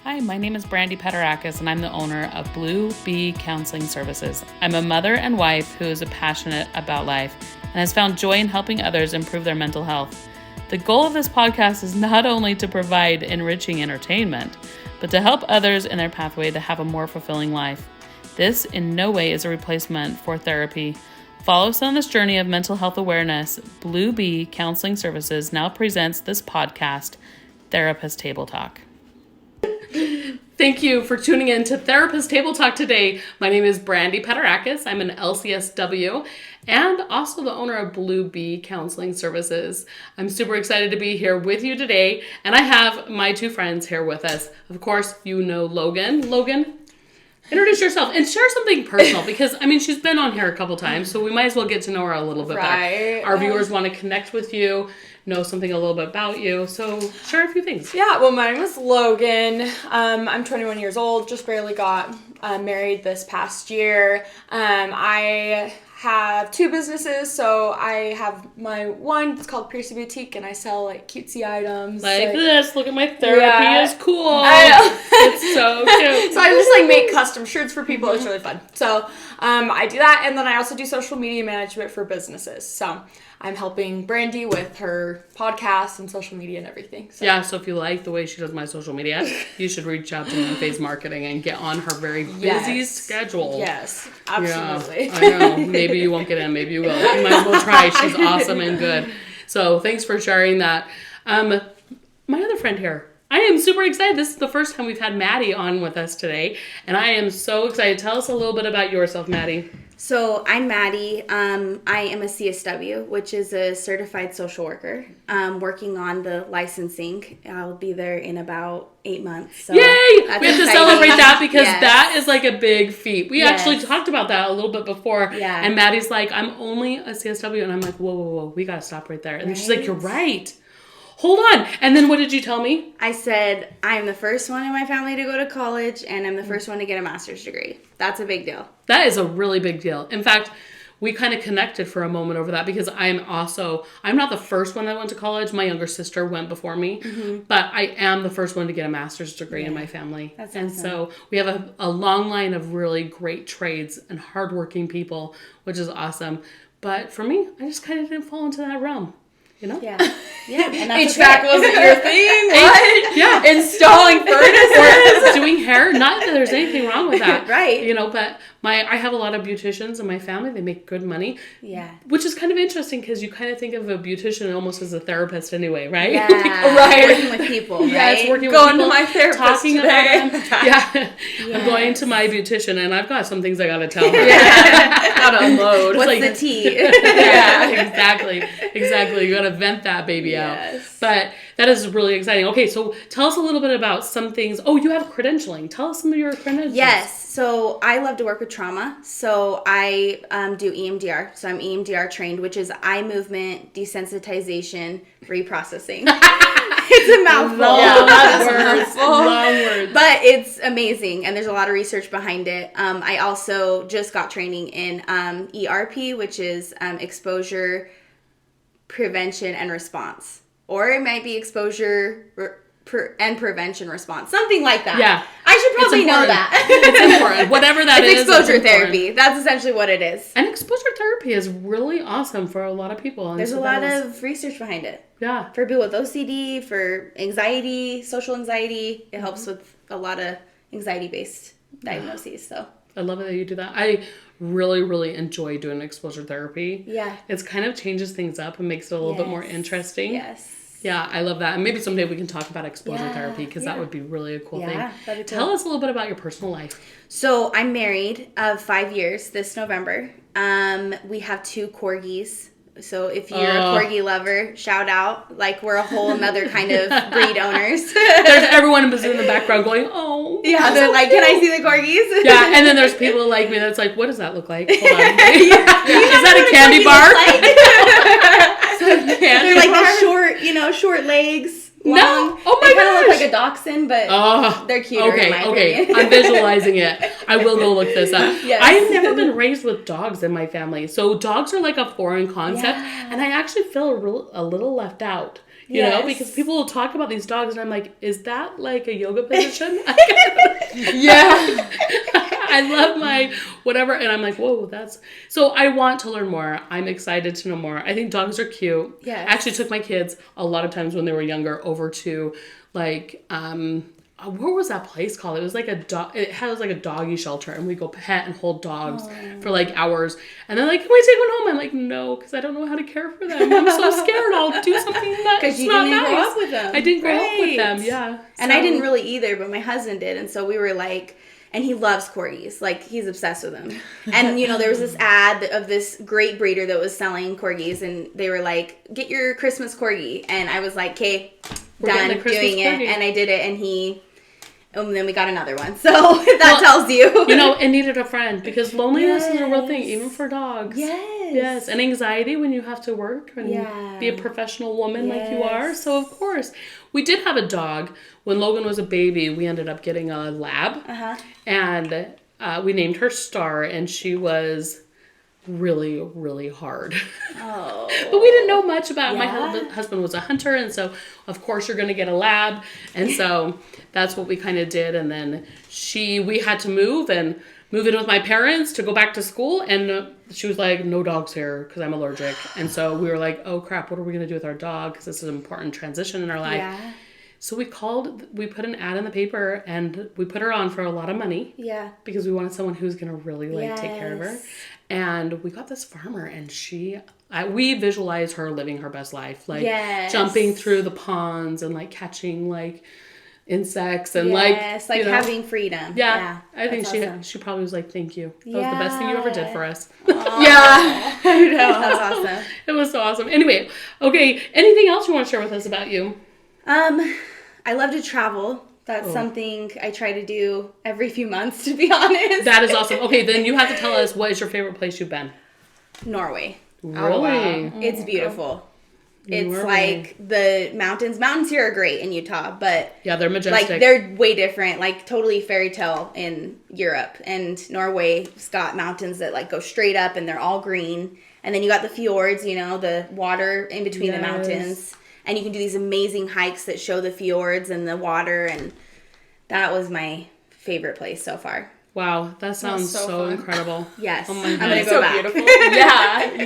Hi, my name is Brandie Paterakis, and I'm the owner of Blue Bee Counseling Services. I'm a mother and wife who is passionate about life and has found joy in helping others improve their mental health. The goal of this podcast is not only to provide enriching entertainment, but to help others in their pathway to have a more fulfilling life. This in no way is a replacement for therapy. Follow us on this journey of mental health awareness. Blue Bee Counseling Services now presents this podcast, Therapist Table Talk. Thank you for tuning in to Therapist Table Talk today. My name is Brandie Paterakis. I'm an LCSW and also the owner of Blue Bee Counseling Services. I'm super excited to be here with you today, and I have my two friends here with us. Of course, you know Logan. Logan, introduce yourself and share something personal because, she's been on here a couple times, so we might as well get to know her a little bit better. Our viewers want to connect with you, know something a little bit about you, so share a few things. Yeah, well, my name is Logan. I'm 21 years old, just barely got married this past year. I have two businesses, so I have my one, it's called Piercy Boutique, and I sell cutesy items. Like this, look at my therapy is cool. I know. It's so cute. So I just make custom shirts for people. It's really fun. So I do that, and then I also do social media management for businesses. So I'm helping Brandie with her podcast and social media and everything. So. Yeah, so if you like the way she does my social media, you should reach out to moonphase marketing and get on her very busy schedule. Yes, absolutely. Yeah, I know. Maybe you won't get in, maybe you will. You might as well try. She's awesome and good. So thanks for sharing that. My other friend here, I am super excited. This is the first time we've had Maddy on with us today, and I am so excited. Tell us a little bit about yourself, Maddy. So I'm Maddy. I am a CSW, which is a certified social worker, working on the licensing. I'll be there in about 8 months. So yay! We have to celebrate that because yes. that is a big feat. We actually talked about that a little bit before. Yeah. And Maddy's like, I'm only a CSW. And I'm like, whoa, we got to stop right there. And she's like, you're right. Hold on. And then what did you tell me? I said, I'm the first one in my family to go to college, and I'm the first one to get a master's degree. That's a big deal. That is a really big deal. In fact, we kind of connected for a moment over that because I'm not the first one that went to college. My younger sister went before me, but I am the first one to get a master's degree in my family. That's and awesome. So we have a long line of really great trades and hardworking people, which is awesome. But for me, I just kind of didn't fall into that realm. You know? Yeah. And HVAC wasn't your thing? What? Yeah. Installing furnaces? Or doing hair. Not that there's anything wrong with that. Right. But I have a lot of beauticians in my family. They make good money. Yeah. Which is kind of interesting because you kind of think of a beautician almost as a therapist anyway, right? Yeah. Right. Working with people, right? Yeah, it's working Going with people. to my therapist talking today. About them. Yeah. I'm going to my beautician and I've got some things I got to tell her. Gotta unload. What's the tea? Yeah, exactly. You got to vent that baby out. But that is really exciting. Okay, so tell us a little bit about some things. Oh, you have credentialing. Tell us some of your credentials. Yes. So I love to work with trauma. So I do EMDR. So I'm EMDR trained, which is eye movement desensitization reprocessing. It's a mouthful. Long words. But it's amazing, and there's a lot of research behind it. I also just got training in ERP, which is exposure, prevention, and response. Or it might be exposure and prevention response. Something like that. Yeah. I should probably know that. It's important. Whatever that it's is. Exposure therapy. That's essentially what it is. And exposure therapy is really awesome for a lot of people. There's a lot of research behind it. Yeah. For people with OCD, for anxiety, social anxiety. It helps with a lot of anxiety-based diagnoses. So I love it that you do that. I really, really enjoy doing exposure therapy. Yeah. It kind of changes things up and makes it a little bit more interesting. Yes. Yeah, I love that. And maybe someday we can talk about exposure therapy because that would be really a cool thing. That'd be cool. Tell us a little bit about your personal life. So I'm married of 5 years this November. We have 2 corgis. So if you're a corgi lover, shout out. We're a whole another kind of breed owners. There's everyone in the background going, oh. Yeah, they're like, can I see the corgis? Yeah, and then there's people like me that's like, what does that look like? Hold on. Is that a candy bar? They're they're short legs. Long. No. Oh my They kind of gosh. look like a dachshund, but they're cuter in my opinion. I'm visualizing it. I will go look this up. Yes. I have never been raised with dogs in my family. So dogs are like a foreign concept. Yeah. And I actually feel a little left out. You know, because people will talk about these dogs and I'm like, is that like a yoga position? Yeah. I love my whatever. And I'm like, whoa, so I want to learn more. I'm excited to know more. I think dogs are cute. Yes. I actually took my kids a lot of times when they were younger over to like, what was that place called? It was like it has like a doggy shelter and we go pet and hold dogs for like hours. And they're like, can we take one home? I'm like, no, because I don't know how to care for them. I'm so scared I'll do something that's you not didn't nice. grow up with them. I didn't grow up with them, yeah. And I didn't really either, but my husband did. And so we were like, and he loves corgis. Like, he's obsessed with them. And, you know, there was this ad of this great breeder that was selling corgis. And they were like, get your Christmas corgi. And I was like, okay, done doing it. And I did it. And then we got another one. So that tells you. You know, it needed a friend because loneliness is a real thing, even for dogs. Yes. Yes. And anxiety when you have to work and be a professional woman like you are. So, of course, we did have a dog. When Logan was a baby, we ended up getting a lab. And we named her Star, and she was really, really hard. Oh. But we didn't know much about my husband was a hunter, and so of course you're going to get a lab, and so that's what we kind of did. And then we had to move in with my parents to go back to school, and she was like, no dogs here because I'm allergic. And so we were like, oh crap, what are we going to do with our dog, because this is an important transition in our life. So we put an ad in the paper, and we put her on for a lot of money. Because we wanted someone who's going to really take care of her. And we got this farmer, and we visualize her living her best life, like jumping through the ponds and like catching like insects and having freedom. I think she probably was like, thank you. That was the best thing you ever did for us. I know. That's awesome. It was so awesome. Anyway, okay, anything else you want to share with us about you? I love to travel. That's something I try to do every few months, to be honest. That is awesome. Okay, then you have to tell us, what is your favorite place you've been? Norway. Really? Oh, wow. It's beautiful. It's like the mountains. Mountains here are great in Utah, but yeah, they're majestic. Like, they're way different. Like, totally fairy tale in Europe. And Norway's got mountains that like go straight up, and they're all green. And then you got the fjords, you know, the water in between the mountains. And you can do these amazing hikes that show the fjords and the water, and that was my favorite place so far. Wow, that sounds so incredible. Yes. Oh my God. I'm going to go back. Beautiful.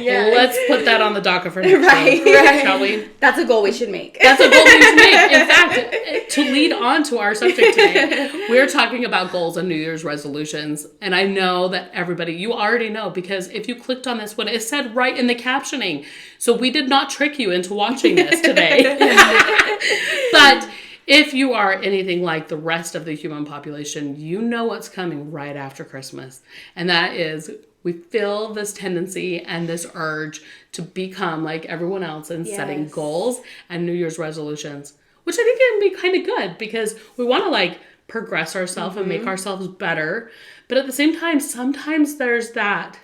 Yeah. Let's put that on the docket for next time, shall we? That's a goal we should make. That's a goal we should make. In fact, to lead on to our subject today, we're talking about goals and New Year's resolutions. And I know that everybody, you already know, because if you clicked on this, what it said right in the captioning. So we did not trick you into watching this today. But if you are anything like the rest of the human population, you know what's coming right after Christmas. And that is, we feel this tendency and this urge to become like everyone else and setting goals and New Year's resolutions, which I think can be kind of good because we want to like progress ourselves and make ourselves better. But at the same time, sometimes there's that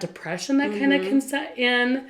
depression that kind of can set in.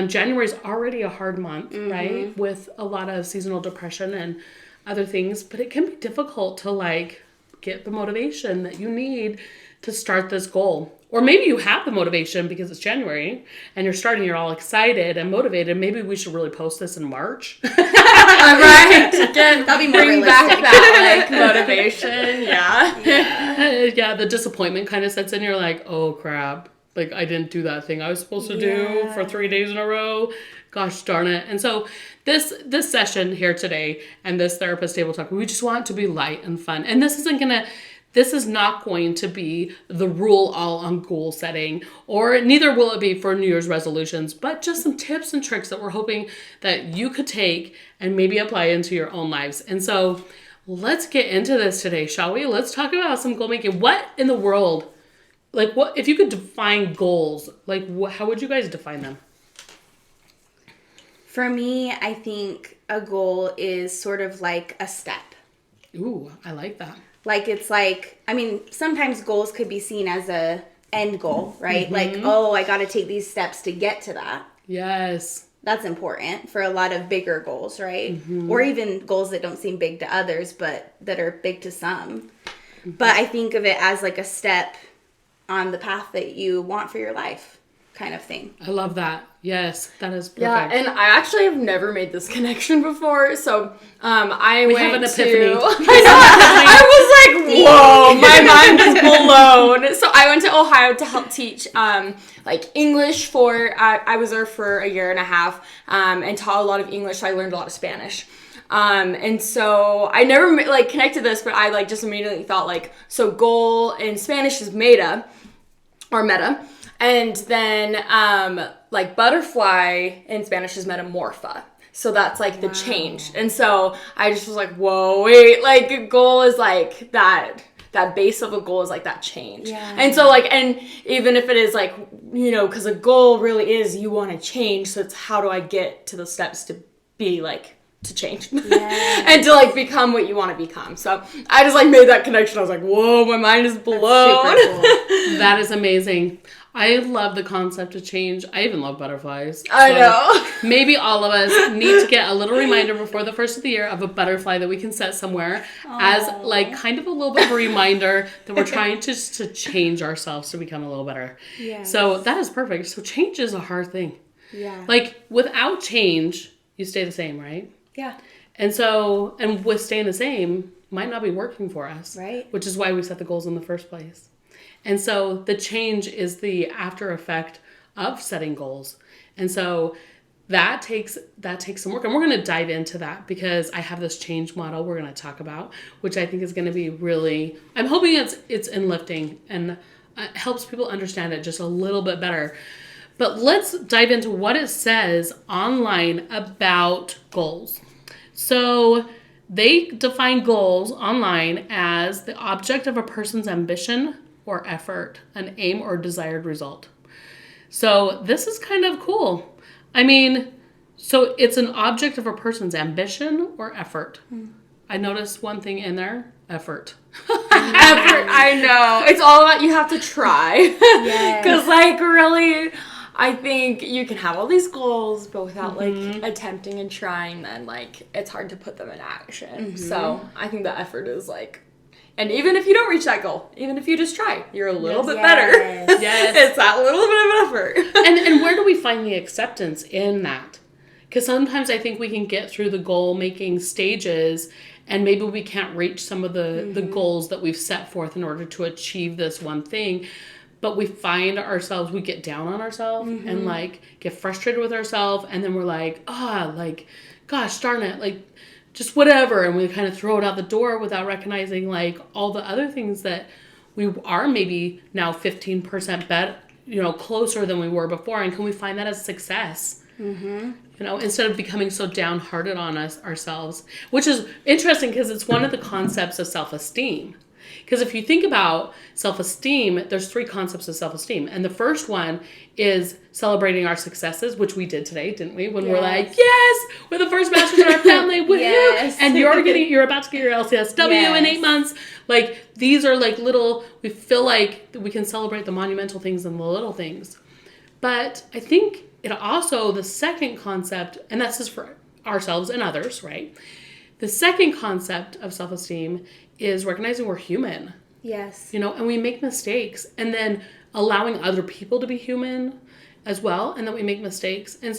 January is already a hard month, right? With a lot of seasonal depression and other things, but it can be difficult to like get the motivation that you need to start this goal. Or maybe you have the motivation because it's January and you're all excited and motivated. Maybe we should really post this in March. Right. Again, that'll be more bring realistic. back that like motivation. Yeah, the disappointment kind of sets in. You're like, oh crap. Like, I didn't do that thing I was supposed to do for 3 days in a row. Gosh darn it. And so this session here today and this therapist table talk, we just want it to be light and fun. And this is not going to be the rule all on goal setting, or neither will it be for New Year's resolutions, but just some tips and tricks that we're hoping that you could take and maybe apply into your own lives. And so let's get into this today, shall we? Let's talk about some goal making. What in the world? Like, what if you could define goals? Like, how would you guys define them? For me, I think a goal is sort of like a step. Ooh, I like that. Like, it's like, I mean, sometimes goals could be seen as a end goal, right? Like, oh, I got to take these steps to get to that. Yes. That's important for a lot of bigger goals, right? Or even goals that don't seem big to others, but that are big to some. But I think of it as like a step on the path that you want for your life. kind of thing. I love that. Yes, that is perfect. Yeah, and I actually have never made this connection before, so I We went have an epiphany. to... I was like, whoa, my mind is blown. So I went to Ohio to help teach like English for... I was there for a year and a half and taught a lot of English, so I learned a lot of Spanish. And so I never like connected this, but I like just immediately thought like, so goal in Spanish is meta or meta. And then like butterfly in Spanish is metamorpha. So that's like the change. And so I just was like, whoa, wait, like a goal is like that base of a goal is like that change. Yeah. And so like, and even if it is like, you know, because a goal really is you want to change. So it's how do I get to the steps to be like, to change and to like become what you want to become. So I just like made that connection. I was like, whoa, my mind is blown. That's super cool. That is amazing. I love the concept of change. I even love butterflies. I know. Maybe all of us need to get a little reminder before the first of the year of a butterfly that we can set somewhere as like kind of a little bit of a reminder that we're trying to change ourselves to become a little better. Yes. So that is perfect. So change is a hard thing. Yeah. Like without change, you stay the same, right? Yeah. And so, and with staying the same might not be working for us. Right. Which is why we set the goals in the first place. And so the change is the after effect of setting goals. And so that takes some work. And we're going to dive into that because I have this change model we're going to talk about, which I think is going to be really, I'm hoping it's enlifting and helps people understand it just a little bit better. But let's dive into what it says online about goals. So they define goals online as the object of a person's ambition or effort, an aim or desired result. So this is kind of cool. I mean, so it's an object of a person's ambition or effort. I noticed one thing in there, effort. Effort, I know. It's all about you have to try. Yes. Because like really... I think you can have all these goals, but without like attempting and trying, then like it's hard to put them in action. So I think the effort is like, and even if you don't reach that goal, even if you just try, you're a little bit better. Yes. It's that little bit of an effort. And where do we find the acceptance in that? Because sometimes I think we can get through the goal making stages and maybe we can't reach some of the goals that we've set forth in order to achieve this one thing. But we find ourselves, we get down on ourselves and like get frustrated with ourselves. And then we're like, like, gosh, darn it. Like just whatever. And we kind of throw it out the door without recognizing like all the other things that we are maybe now 15% better, closer than we were before. And can we find that as success? Instead of becoming so downhearted on ourselves, which is interesting because it's one of the concepts of self-esteem. Because if you think about self-esteem, there's 3 concepts of self-esteem. And the first one is celebrating our successes, which we did today, didn't we? When we're like, yes, we're the first masters in our family, woohoo! Yes. And you're about to get your LCSW in 8 months. Like, these are like little, we feel like we can celebrate the monumental things and the little things. But I think it also, the second concept, and that's just for ourselves and others, right? The second concept of self-esteem is recognizing we're human. Yes. And we make mistakes, and then allowing other people to be human as well, and that we make mistakes. And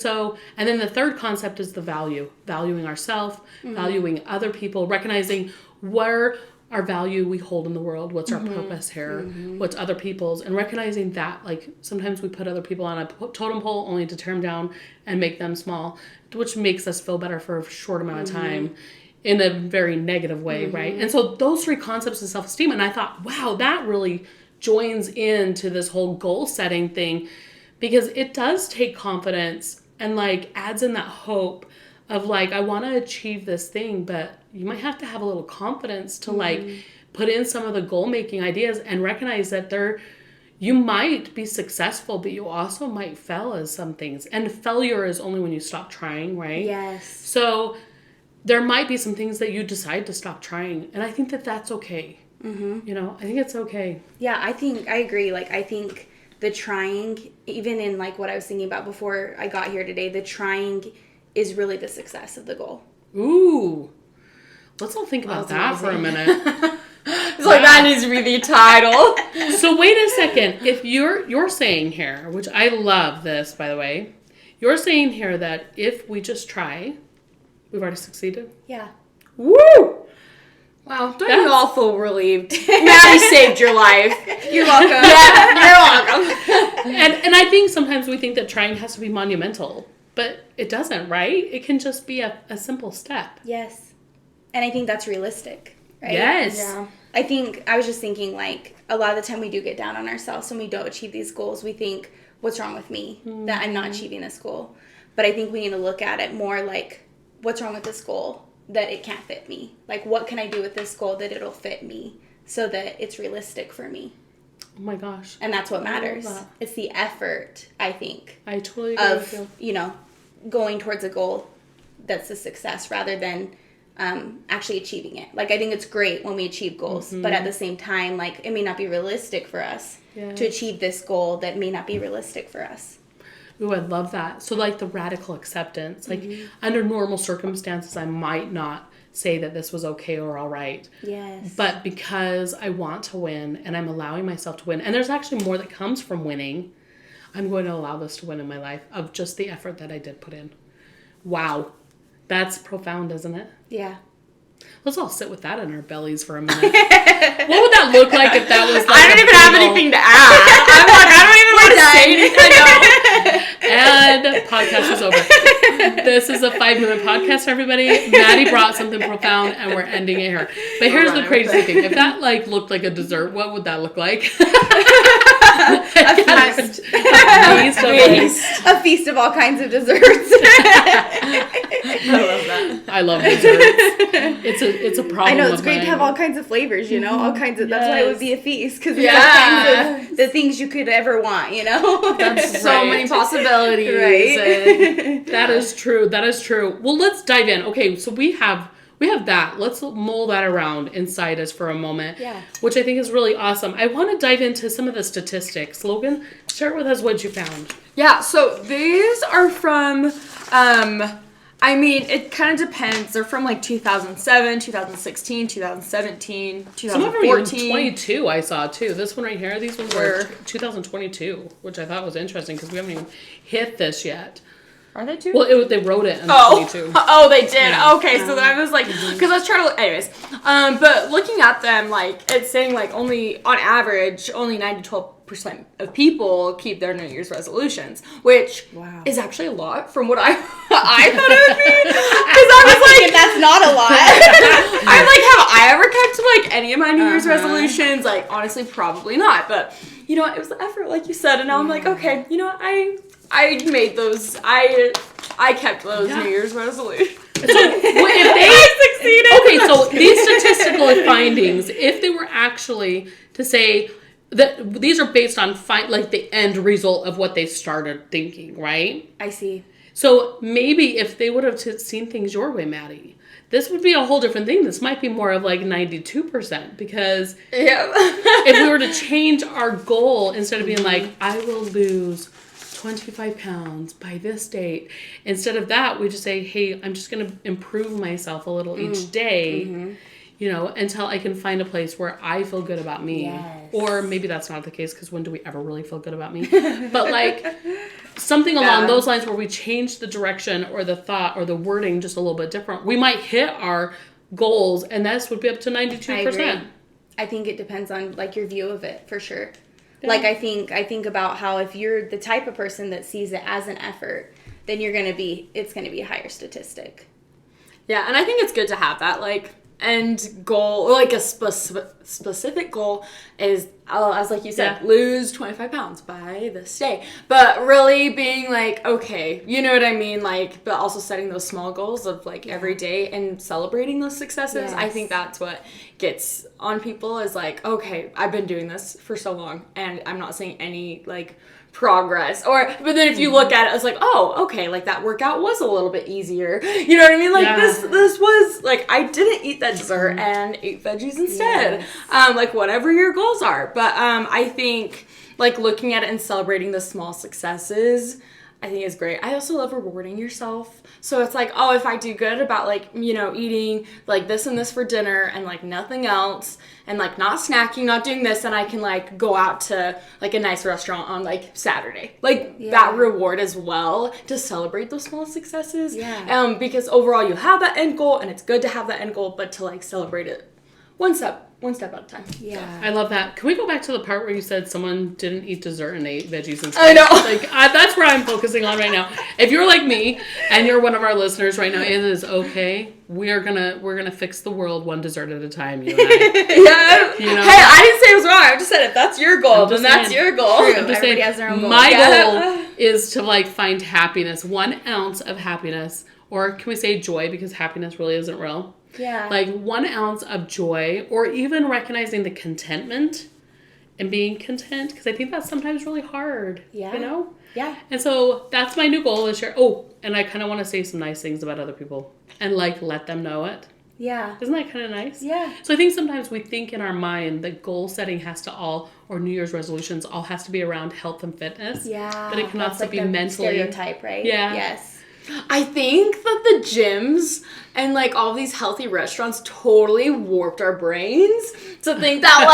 then the third concept is the valuing ourselves, valuing other people, recognizing where our value we hold in the world, what's our purpose here, what's other people's, and recognizing that like sometimes we put other people on a totem pole only to tear them down and make them small, which makes us feel better for a short amount of time. In a very negative way, right? And so those 3 concepts of self-esteem, and I thought, wow, that really joins into this whole goal setting thing because it does take confidence and like adds in that hope of like, I want to achieve this thing, but you might have to have a little confidence to like put in some of the goal making ideas and recognize that you might be successful, but you also might fail as some things. And failure is only when you stop trying, right? Yes. So there might be some things that you decide to stop trying. And I think that that's okay. I think it's okay. Yeah, I agree. Like, I think the trying, even in like what I was thinking about before I got here today, the trying is really the success of the goal. Ooh. Let's all think about that for a minute. It's like, that needs to be the title. So wait a second. If you're saying here, which I love this, by the way, you're saying here that if we just try, we've already succeeded? Yeah. Woo! Wow, don't you all feel relieved? Maddy saved your life. You're welcome. Yeah, you're welcome. And I think sometimes we think that trying has to be monumental, but it doesn't, right? It can just be a simple step. Yes. And I think that's realistic, right? Yes. Yeah. I was just thinking, like, a lot of the time we do get down on ourselves when we don't achieve these goals. We think, what's wrong with me that I'm not achieving this goal? But I think we need to look at it more like, what's wrong with this goal that it can't fit me? Like, what can I do with this goal that it'll fit me so that it's realistic for me? Oh my gosh. And that's what matters. That. It's the effort, I think. I totally agree with of, you. Going towards a goal that's a success rather than actually achieving it. Like, I think it's great when we achieve goals, but at the same time, like, it may not be realistic for us to achieve this goal that may not be realistic for us. Ooh, I love that. So, like, the radical acceptance. Like, under normal circumstances, I might not say that this was okay or all right. Yes. But because I want to win and I'm allowing myself to win, and there's actually more that comes from winning, I'm going to allow this to win in my life of just the effort that I did put in. Wow. That's profound, isn't it? Yeah. Let's all sit with that in our bellies for a minute. What would that look like if that was like I don't even have anything to add. I'm like, I don't even want to say anything. And podcast is over. This is a 5-minute podcast, everybody. Maddie brought something profound, and we're ending it here. But here's the crazy thing. If that, like, looked like a dessert, what would that look like? A feast of all kinds of desserts. I love that. I love desserts. It's a problem. I know, it's of great mine. to have all kinds of flavors, all kinds of, that's why it would be a feast, because Yeah. all kinds of the things you could ever want, That's So right. many possibilities. Right. And That is true. That is true. Well, let's dive in. Okay, so we have that. Let's mull that around inside us for a moment. Yeah. Which I think is really awesome. I want to dive into some of the statistics. Logan, share with us what you found. yeah, so these are from, I mean, it kind of depends. They're from like 2007, 2016, 2017, Some of them are even 2014. 22 I saw too. This one right here, these ones were 2022, which I thought was interesting because we haven't even hit this yet. Are they two? Well, they wrote it in Oh, 22. oh, they did. Yeah. Okay, so then I was like, because I was trying to, anyways. But looking at them, like, it's saying like only, on average, only 9 to 12% of people keep their New Year's resolutions, which is actually a lot from what I thought it would be. Because I was like, that's not a lot. I'm like, have I ever kept like any of my New Year's resolutions? Like, honestly, probably not. But you know what? It was the effort, like you said, and now I'm like, okay, you know what? I made those. I kept those New Year's resolutions. So if they succeeded. Okay, so these statistical findings, if they were actually to say that these are based on like the end result of what they started thinking, right? I see. So maybe if they would have seen things your way, Maddie, this would be a whole different thing. This might be more of like 92% because if we were to change our goal instead of being like, I will lose 25 pounds by this date. Instead of that, we just say, hey, I'm just going to improve myself a little each day, until I can find a place where I feel good about me. Yes. Or maybe that's not the case because when do we ever really feel good about me? But like something along those lines where we change the direction or the thought or the wording just a little bit different. We might hit our goals and this would be up to 92%. I agree. I think it depends on like your view of it for sure. Yeah. Like I think about how if you're the type of person that sees it as an effort, then it's gonna be a higher statistic. Yeah, and I think it's good to have that like end goal, or like a specific goal is, as like you said, lose 25 pounds by this day. But really being like, okay, you know what I mean? Like, but also setting those small goals of like every day and celebrating those successes. Yes. I think that's what gets on people is like, okay, I've been doing this for so long and I'm not seeing any like progress. But then if you look at it, it's like, oh, okay, like that workout was a little bit easier. You know what I mean? Like this was like, I didn't eat that dessert and ate veggies instead. Yes. Like whatever your goals are. But I think like looking at it and celebrating the small successes I think is great. I also love rewarding yourself. So it's like, oh, if I do good about like, you know, eating like this and this for dinner and like nothing else and like not snacking, not doing this, then I can like go out to like a nice restaurant on like Saturday. Like that reward as well to celebrate those small successes. Yeah. Because overall you have that end goal and it's good to have that end goal, but to like celebrate it one step at a time. Yeah. I love that. Can we go back to the part where you said someone didn't eat dessert and ate veggies and stuff? I know. Like, that's where I'm focusing on right now. If you're like me and you're one of our listeners right now, it is okay. We're gonna fix the world one dessert at a time, you and I. Yeah. You know? Hey, I didn't say it was wrong. I just said if that's your goal, then that's your goal. True. I'm just Everybody saying, has their own goal. my goal is to like find happiness, 1 ounce of happiness, or can we say joy, because happiness really isn't real. Yeah. Like 1 ounce of joy, or even recognizing the contentment and being content, because I think that's sometimes really hard. Yeah. You know? Yeah. And so that's my new goal this year. Oh, and I kind of want to say some nice things about other people and like let them know it. Yeah. Isn't that kind of nice? Yeah. So I think sometimes we think in our mind that goal setting has to all, or New Year's resolutions, all has to be around health and fitness. Yeah. But it can That's also like be the mentally. stereotype, right? Yeah. Yes. I think that the gyms and like all these healthy restaurants totally warped our brains to think that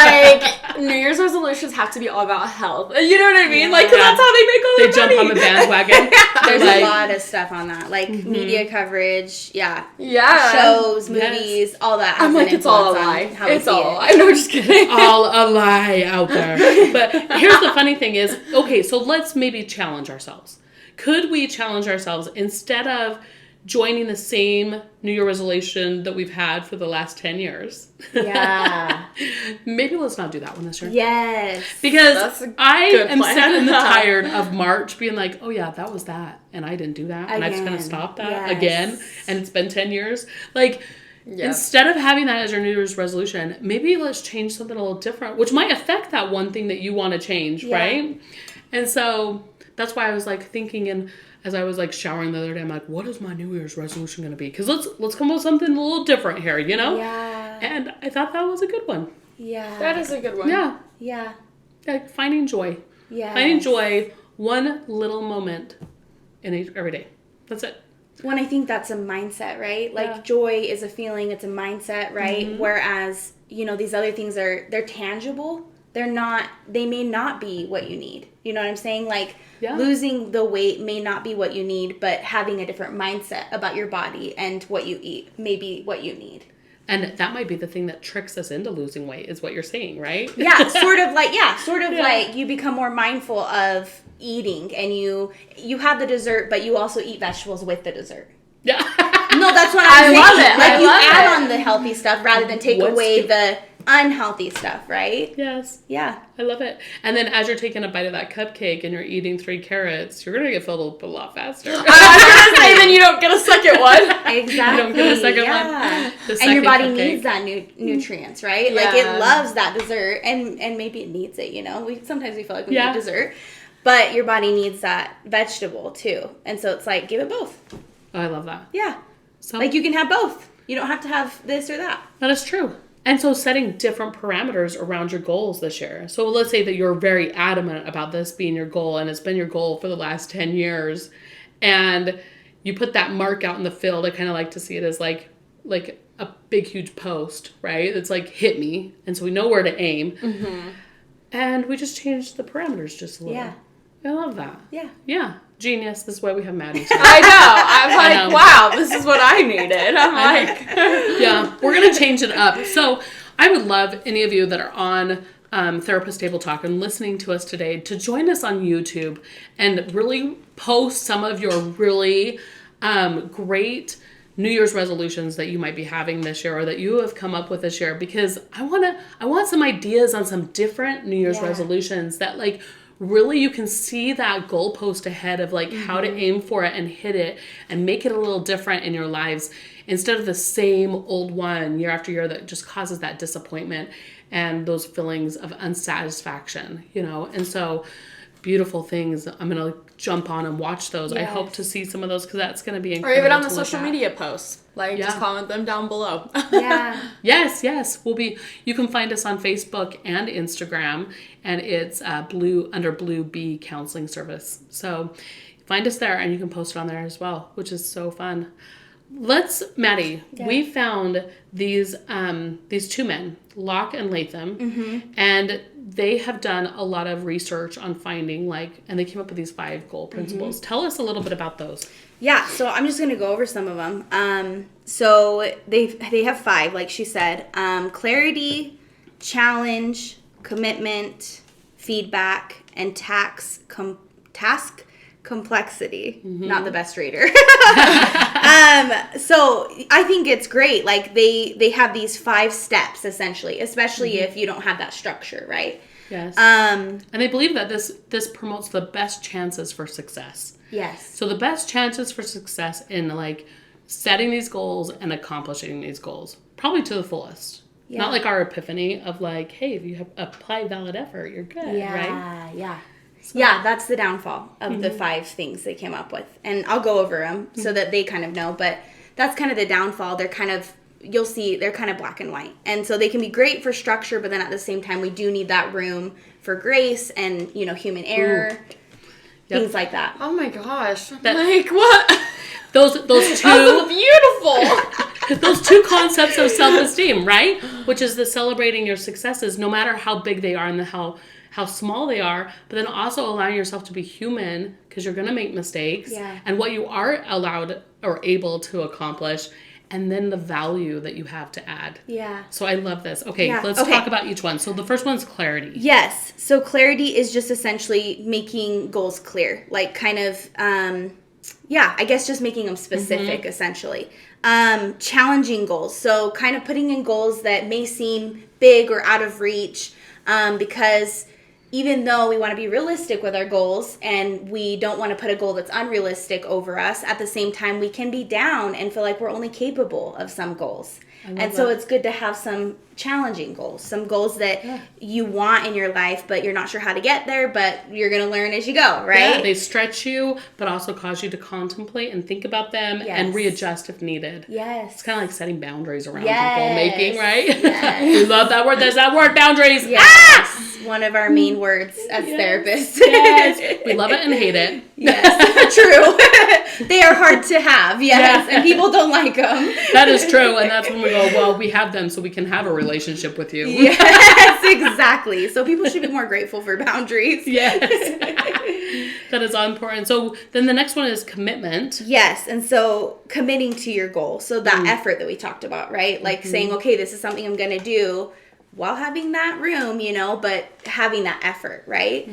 like New Year's resolutions have to be all about health. You know what I mean? Yeah. Like, 'cause that's how they make all They their jump money. on the bandwagon. There's Like, a lot of stuff on that, like media coverage, Yeah. shows, Yes. movies, all that. I'm has like, an it's all a influence on lie. how we It's see all. it. I know, just kidding. all a lie out there. But here's the funny thing is, okay, so let's maybe challenge ourselves. Could we challenge ourselves instead of joining the same New Year resolution that we've had for the last 10 years? Yeah. Maybe let's not do that one this year. Yes. Because That's a I good am plan. sick and tired of March being like, oh yeah, that was that. And I didn't do that. And I'm just going to Again. stop that Yes. again. And it's been 10 years. Like, Yeah. instead of having that as your New Year's resolution, maybe let's change something a little different, which might affect that one thing that you want to change, Yeah. right? And so that's why I was like thinking, and as I was like showering the other day, I'm like, what is my New Year's resolution going to be? Because let's come up with something a little different here, you know? Yeah. And I thought that was a good one. Yeah. That is a good one. Yeah. Yeah. Like finding joy. Yeah. Finding joy, one little moment in every day. That's it. When I think that's a mindset, right? Like Yeah. joy is a feeling, it's a mindset, right? Whereas, you know, these other things they're tangible. They may not be what you need. You know what I'm saying? Like Yeah. losing the weight may not be what you need, but having a different mindset about your body and what you eat may be what you need. And that might be the thing that tricks us into losing weight, is what you're saying, right? Yeah, sort of like Yeah. like you become more mindful of eating, and you have the dessert, but you also eat vegetables with the dessert. Yeah. No, that's what I I'm saying. love it. Like I you love add it. on the healthy stuff rather than take What's away the- the unhealthy stuff, right? Yes. Yeah. I love it. And then as you're taking a bite of that cupcake and you're eating 3 carrots, you're going to get filled a lot faster. I was going to say, then you don't get a second one. Exactly. You don't get a second yeah. one. The And your second body cupcake. needs that nutrients, right? Like Yeah. it loves that dessert, and maybe it needs it. You know, sometimes we feel like we Yeah. need dessert, but your body needs that vegetable too, and so it's like give it both. Oh, I love that. Yeah, So like you can have both. You don't have to have this or that. that is true. And so setting different parameters around your goals this year. So let's say that you're very adamant about this being your goal, and it's been your goal for the last 10 years, and you put that mark out in the field. I kind of like to see it as like a big, huge post, right? It's like, hit me. And so we know where to aim. Mm-hmm. And we just changed the parameters just a little. Yeah. I love that. Yeah. Yeah. Genius. This is why we have Maddy today. I know. I'm like, know. wow, this is what I needed. I'm like, Yeah, we're going to change it up. So I would love any of you that are on Therapist Table Talk and listening to us today to join us on YouTube and really post some of your really great New Year's resolutions that you might be having this year or that you have come up with this year, because I want some ideas on some different New Year's Yeah. resolutions that like really you can see that goalpost ahead of like how to aim for it and hit it and make it a little different in your lives instead of the same old one year after year that just causes that disappointment and those feelings of unsatisfaction, you know? And so beautiful things. I'm going to jump on and watch those. I hope Yes. to see some of those because that's going to be or incredible. even on the to look social at. media posts. Like, just Yeah. comment them down below. Yeah. Yes. You can find us on Facebook and Instagram, and it's under Blue Bee Counseling Service. So find us there, and you can post it on there as well, which is so fun. Maddie, we found these two men, Locke and Latham, and they have done a lot of research on finding and they came up with these 5 goal principles. Tell us a little bit about those. Yeah, so I'm just going to go over some of them. So they have 5, like she said. Clarity, challenge, commitment, feedback, and task complexity. Not the best reader. So I think it's great. Like they have these 5 steps essentially, especially if you don't have that structure, right? Yes. And they believe that this promotes the best chances for success. Yes. So the best chances for success in setting these goals and accomplishing these goals, probably to the fullest. Yeah. Not like our epiphany of hey, if you apply valid effort, you're good, right? Yeah. So. Yeah, that's the downfall of the 5 things they came up with. And I'll go over them so that they kind of know. But that's kind of the downfall. They're kind of, you'll see, they're kind of black and white. And so they can be great for structure, but then at the same time, we do need that room for grace and, human error, things like that. Oh my gosh. What? Those two... That's so beautiful. Those 2 concepts of self-esteem, right? Which is the celebrating your successes, no matter how big they are and how small they are, but then also allowing yourself to be human because you're going to make mistakes and what you are allowed or able to accomplish, and then the value that you have to add. Yeah. So I love this. Okay, let's talk about each one. So the first one's clarity. Yes. So clarity is just essentially making goals clear, I guess just making them specific essentially. Challenging goals. So kind of putting in goals that may seem big or out of reach because even though we want to be realistic with our goals and we don't want to put a goal that's unrealistic over us, at the same time, we can be down and feel like we're only capable of some goals. And so it's good to have some challenging goals, some goals that you want in your life, but you're not sure how to get there, but you're going to learn as you go, right? Yeah, they stretch you, but also cause you to contemplate and think about them and readjust if needed. Yes. It's kind of like setting boundaries around goal making, right? Yes. We love that word. There's that word, boundaries. Yes. Ah! One of our main words as therapists. Yes. We love it and hate it. Yes. True. They are hard to have, and people don't like them. That is true, and that's when we go, well, we have them so we can have a relationship with you. Yes, exactly. So people should be more grateful for boundaries. Yes. That is all important. So then the next one is commitment. Yes, and so committing to your goal. So that effort that we talked about, right? Like saying, okay, this is something I'm going to do while having that room, but having that effort, right?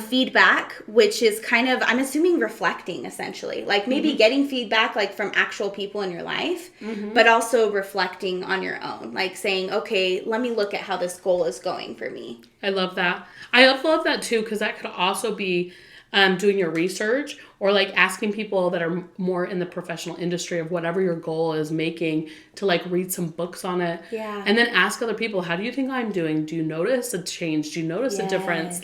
Feedback, which is kind of, I'm assuming reflecting essentially, like maybe getting feedback like from actual people in your life, but also reflecting on your own, like saying, okay, let me look at how this goal is going for me. I love that. I love that too, because that could also be doing your research or asking people that are more in the professional industry of whatever your goal is making to read some books on it. Yeah. And then ask other people, how do you think I'm doing? Do you notice a change? Do you notice a difference?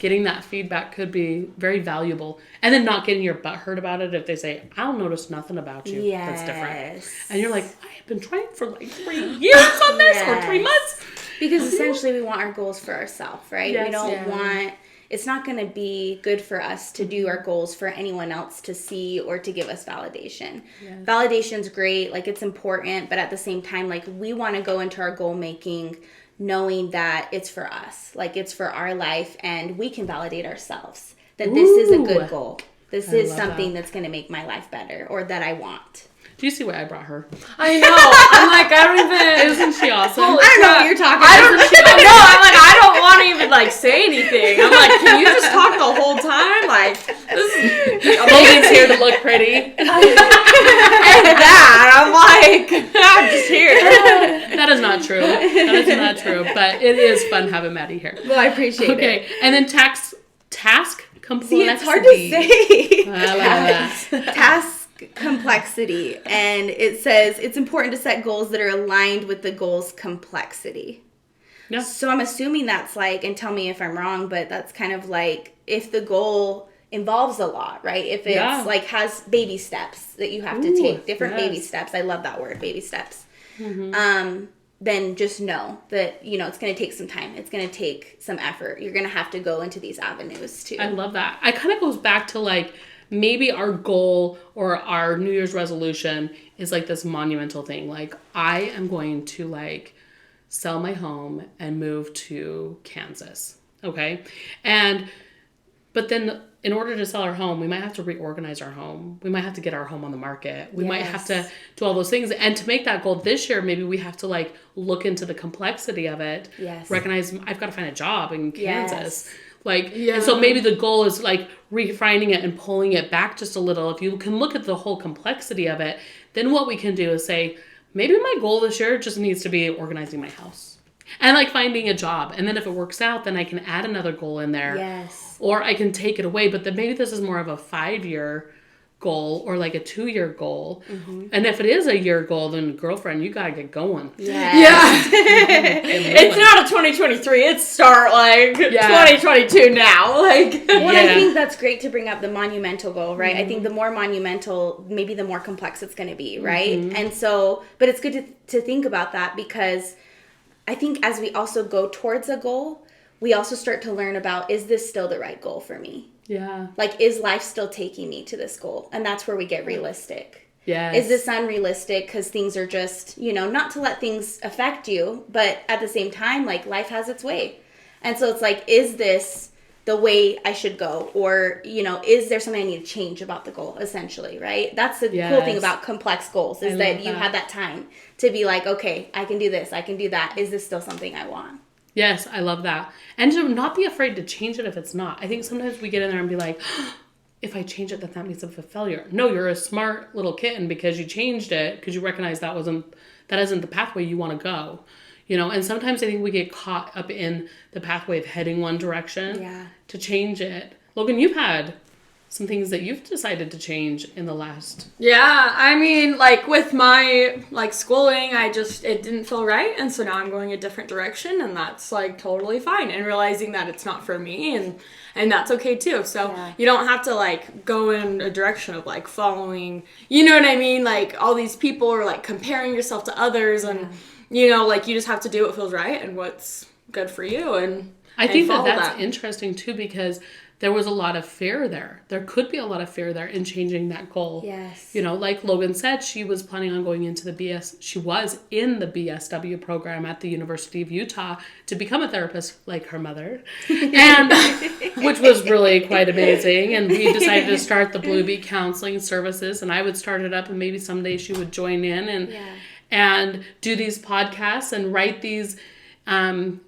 Getting that feedback could be very valuable. And then not getting your butt hurt about it if they say, I don't notice nothing about you that's different. And you're like, I have been trying for 3 years on this or 3 months. Because essentially we want our goals for ourselves, right? Yes, we don't want... It's not going to be good for us to do our goals for anyone else to see or to give us validation. Yes. Validation's great, it's important, but at the same time, we want to go into our goal making knowing that it's for us, it's for our life, and we can validate ourselves that this is a good goal. This is something that's going to make my life better or that I want. Do you see why I brought her? I know. I'm I don't even. Isn't she awesome? I don't know what you're talking about. I don't want to even say anything. I'm can you just talk the whole time? Logan's here to look pretty. And that, I'm just here. That is not true. That is not true. But it is fun having Maddy here. Well, I appreciate it. Okay, and then task complexity. See, it's hard to say. Task complexity, and it says it's important to set goals that are aligned with the goal's complexity. Yeah. So I'm assuming that's and tell me if I'm wrong, but that's kind of if the goal involves a lot, right? If it's has baby steps that you have to take, different baby steps. I love that word, baby steps. Then just know that, it's going to take some time. It's going to take some effort. You're going to have to go into these avenues too. I love that. It kind of goes back to maybe our goal or our New Year's resolution is like this monumental thing. Like, I am going to like sell my home and move to Kansas. Okay. But then in order to sell our home, we might have to reorganize our home. We might have to get our home on the market. We might have to do all those things. And to make that goal this year, maybe we have to like look into the complexity of it. Yes. Recognize I've got to find a job in Kansas. Yes. Like, and so maybe the goal is like refining it and pulling it back just a little. If you can look at the whole complexity of it, then what we can do is say, maybe my goal this year just needs to be organizing my house and like finding a job. And then if it works out, then I can add another goal in there. Yes. Or I can take it away. But then maybe this is more of a 5-year goal or like a 2-year goal. Mm-hmm. And if it is a year goal, then girlfriend, you got to get going. Yeah. It's not a 2023. It's start like 2022 now. Like, well, I think that's great to bring up the monumental goal, right? I think the more monumental, maybe the more complex it's going to be, right? And so, but it's good to think about that, because I think as we also go towards a goal, we also start to learn about, is this still the right goal for me? Yeah. Like, is life still taking me to this goal? And that's where we get realistic. Yes. Is this unrealistic because things are just, not to let things affect you, but at the same time, like, life has its way. And so it's like, is this the way I should go? Or, is there something I need to change about the goal, essentially, right? That's the cool thing about complex goals, is that you have that time to be like, okay, I can do this, I can do that. Is this still something I want? Yes, I love that. And to not be afraid to change it if it's not. I think sometimes we get in there and be like, if I change it, then that means I'm a failure. No, you're a smart little kitten because you changed it, because you recognize that isn't the pathway you want to go. And sometimes I think we get caught up in the pathway of heading one direction to change it. Logan, you've had some things that you've decided to change in the last. Yeah, I mean, like with my like schooling, it didn't feel right, and so now I'm going a different direction, and that's like totally fine, and realizing that it's not for me, and that's okay too. So you don't have to like go in a direction of like following, you know what I mean? Like all these people are like comparing yourself to others, and like you just have to do what feels right and what's good for you. And I think that's interesting too, because there was a lot of fear there. There could be a lot of fear there in changing that goal. Yes. Like Logan said, she was planning on going into she was in the BSW program at the University of Utah to become a therapist like her mother, and which was really quite amazing. And we decided to start the Blue Bee counseling services, and I would start it up, and maybe someday she would join in and do these podcasts and write these.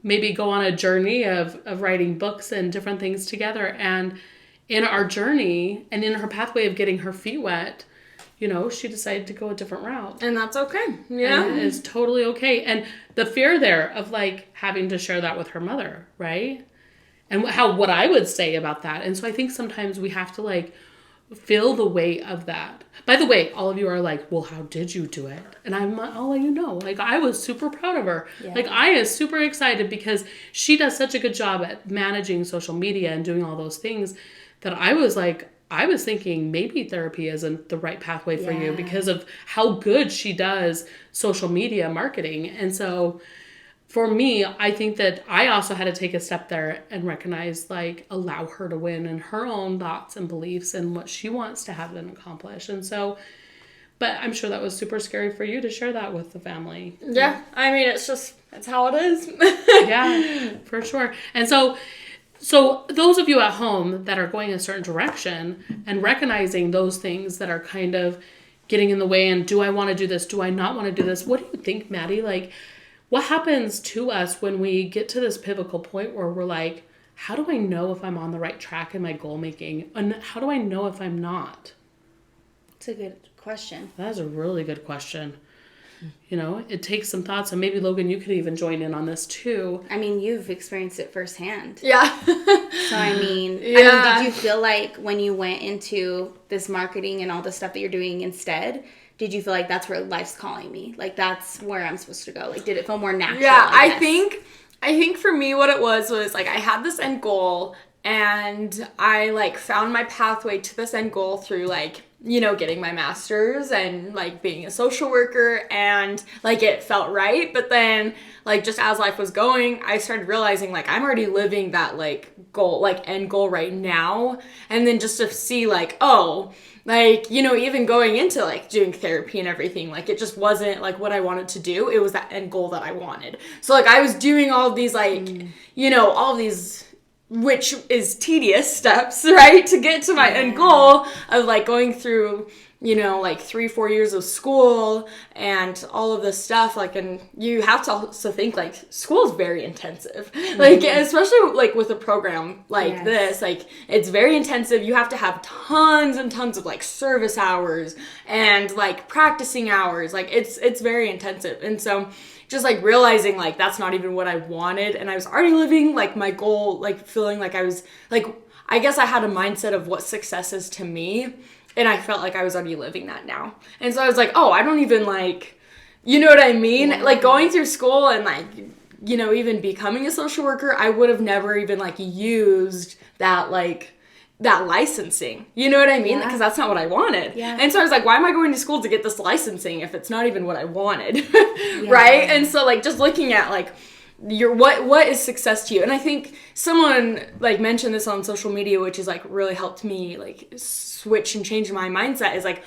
Maybe go on a journey of writing books and different things together. And in our journey and in her pathway of getting her feet wet, she decided to go a different route. And that's okay. Yeah. And it is totally okay. And the fear there of like having to share that with her mother, right? And what I would say about that. And so I think sometimes we have to like feel the weight of that. By the way, all of you are like, well, how did you do it? And I'll let you know. Like, I was super proud of her. Yeah. Like, I was super excited because she does such a good job at managing social media and doing all those things that I was thinking maybe therapy isn't the right pathway for you because of how good she does social media marketing. And so for me, I think that I also had to take a step there and recognize, like, allow her to win in her own thoughts and beliefs and what she wants to have them accomplish. And so, but I'm sure that was super scary for you to share that with the family. Yeah. I mean, it's how it is. Yeah, for sure. And so those of you at home that are going a certain direction and recognizing those things that are kind of getting in the way and do I want to do this? Do I not want to do this? What do you think, Maddy? Like, what happens to us when we get to this pivotal point where we're like, how do I know if I'm on the right track in my goal making? And how do I know if I'm not? It's a good question. That is a really good question. It takes some thoughts, and maybe Logan, you could even join in on this too. I mean, you've experienced it firsthand. Yeah. So I mean, did you feel like when you went into this marketing and all the stuff that you're doing instead, did you feel like that's where life's calling me? Like, that's where I'm supposed to go? Like, did it feel more natural? Yeah, I think for me what it was like I had this end goal, and I like found my pathway to this end goal through like getting my master's and like being a social worker, and like it felt right. But then like just as life was going, I started realizing like I'm already living that like goal, like end goal right now. And then just to see like, oh, like, even going into like doing therapy and everything, like it just wasn't like what I wanted to do. It was that end goal that I wanted. So like I was doing all of these like, all of these, which is tedious steps, right, to get to my end goal of like going through, like 3-4 years of school and all of this stuff. Like, and you have to also think like school is very intensive, like especially like with a program like this, like it's very intensive. You have to have tons and tons of like service hours and like practicing hours. Like it's very intensive. And so just like realizing like that's not even what I wanted, and I was already living like my goal, like feeling like I was like, I guess I had a mindset of what success is to me, and I felt like I was already living that now. And so I was like, oh, I don't even like, you know what I mean? Like going through school and like, even becoming a social worker, I would have never even like used that like that licensing, you know what I mean? Because that's not what I wanted. And so I was like, why am I going to school to get this licensing if it's not even what I wanted? Right? And so like just looking at like what is success to you? And I think someone like mentioned this on social media, which has like really helped me like switch and change my mindset, is like,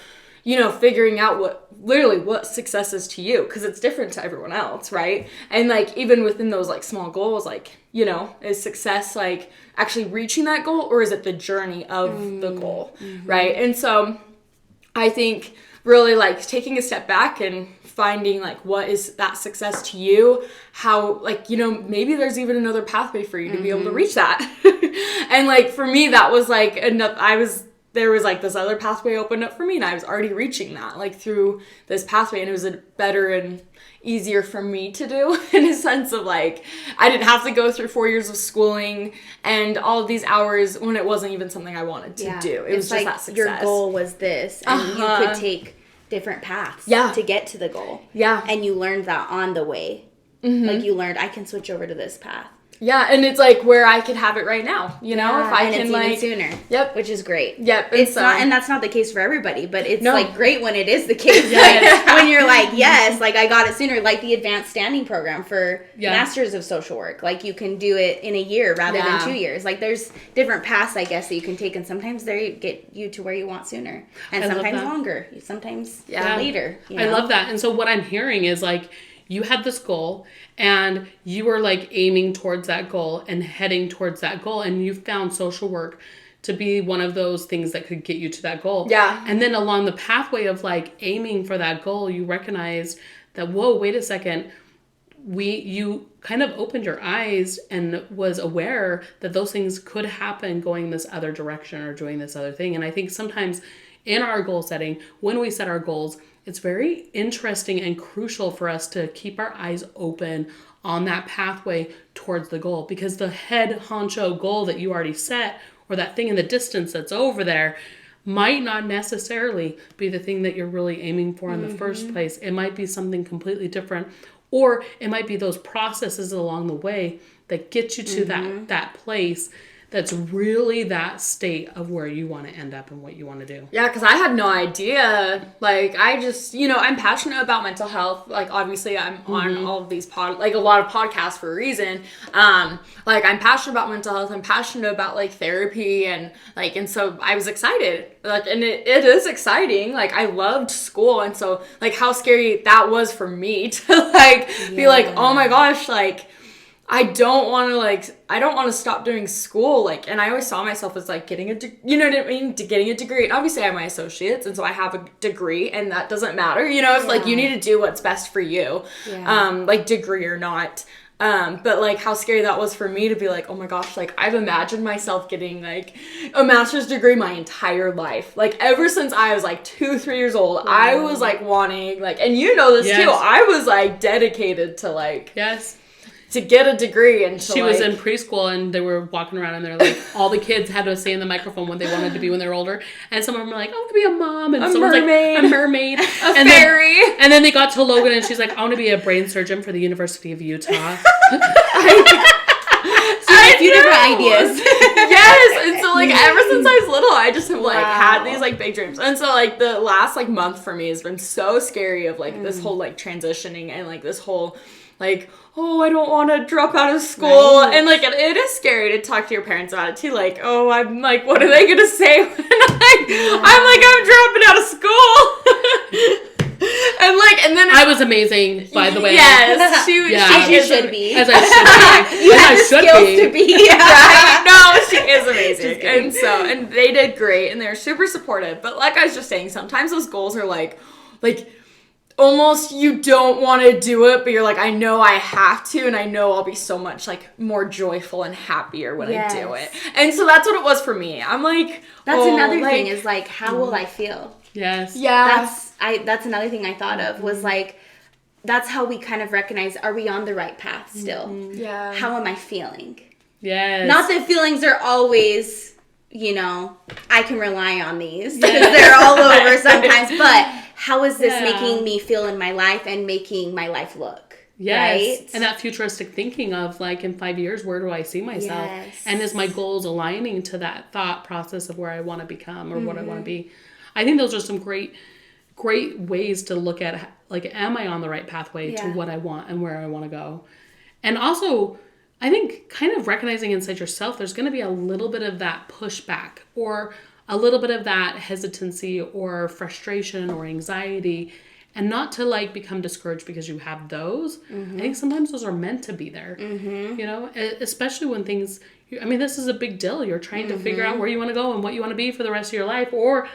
figuring out what success is to you, because it's different to everyone else, right? And like even within those like small goals, like, is success like actually reaching that goal, or is it the journey of the goal, right? And so I think really like taking a step back and finding like what is that success to you, how like, maybe there's even another pathway for you to be able to reach that. And like for me, that was like there was like this other pathway opened up for me, and I was already reaching that like through this pathway, and it was a better and easier for me to do in a sense of like I didn't have to go through 4 years of schooling and all of these hours when it wasn't even something I wanted to do. It was just that success. Your goal was this, and you could take different paths to get to the goal. And you learned that on the way. Like you learned, I can switch over to this path. Yeah, and it's like where I could have it right now, if I and can it's like even sooner. Yep, which is great. Yep, it's not, and that's not the case for everybody, but it's like great when it is the case. Like, when you're like, yes, like I got it sooner. Like the advanced standing program for Masters of Social Work, like you can do it in a year rather than 2 years. Like there's different paths, I guess, that you can take, and sometimes they get you to where you want sooner, and sometimes longer, sometimes later. I love that. And so what I'm hearing is like, you had this goal and you were like aiming towards that goal and heading towards that goal, and you found social work to be one of those things that could get you to that goal. And then along the pathway of like aiming for that goal, you recognized that, whoa, wait a second, you kind of opened your eyes and was aware that those things could happen going this other direction or doing this other thing. And I think sometimes in our goal setting, when we set our goals, it's very interesting and crucial for us to keep our eyes open on that pathway towards the goal, because the head honcho goal that you already set, or that thing in the distance that's over there, might not necessarily be the thing that you're really aiming for in the first place. It might be something completely different, or it might be those processes along the way that get you to that place that's really that state of where you want to end up and what you want to do. Yeah, because I had no idea. Like, I just, I'm passionate about mental health. Like, obviously, I'm on all of these a lot of podcasts for a reason. Like, I'm passionate about mental health. I'm passionate about, like, therapy. And so I was excited. Like, and it is exciting. Like, I loved school. And so, like, how scary that was for me to, like, be like, oh my gosh, like, I don't want to stop doing school. Like, and I always saw myself as like getting getting a degree. And obviously I have my associates, and so I have a degree, and that doesn't matter. It's like you need to do what's best for you. Like degree or not. But like how scary that was for me to be like, oh my gosh, like I've imagined myself getting like a master's degree my entire life. Like ever since I was like 2-3 years old, I was like wanting like, and this too, I was like dedicated to like, to get a degree. And she was in preschool, and they were walking around, and they're like, all the kids had to say in the microphone what they wanted to be when they were older. And some of them were like, I want to be a mom, and someone's like, a mermaid, a fairy. And then they got to Logan, and she's like, I want to be a brain surgeon for the University of Utah. a few different ideas. Yes, and so like ever since I was little, I just have like had these like big dreams, and so like the last like month for me has been so scary of like this whole like transitioning and like this whole like, oh, I don't want to drop out of school, and like it is scary to talk to your parents about it too. Like, oh, I'm like, what are they gonna say when I'm dropping out of school? And then I was amazing, by the way. Yes, she should be. As I should be. You have the skills to be. Right? No, she is amazing. And they did great, and they're super supportive. But like I was just saying, sometimes those goals are like almost you don't want to do it, but you're like, I know I have to, and I know I'll be so much like more joyful and happier when I do it. And so that's what it was for me. I'm like, that's another thing is like, how will I feel? Yes. Yeah. That's another thing I thought of was like, that's how we kind of recognize, are we on the right path still? Yeah. How am I feeling? Yes. Not that feelings are always, I can rely on these because they're all over sometimes, but how is this making me feel in my life and making my life look? Yes. Right? And that futuristic thinking of like, in 5 years, where do I see myself? Yes. And is my goals aligning to that thought process of where I want to become or what I want to be? I think those are some great ways to look at, like, am I on the right pathway to what I want and where I want to go? And also, I think kind of recognizing inside yourself, there's going to be a little bit of that pushback or a little bit of that hesitancy or frustration or anxiety, and not to like become discouraged because you have those. I think sometimes those are meant to be there, especially when things, this is a big deal. You're trying to figure out where you want to go and what you want to be for the rest of your life, or,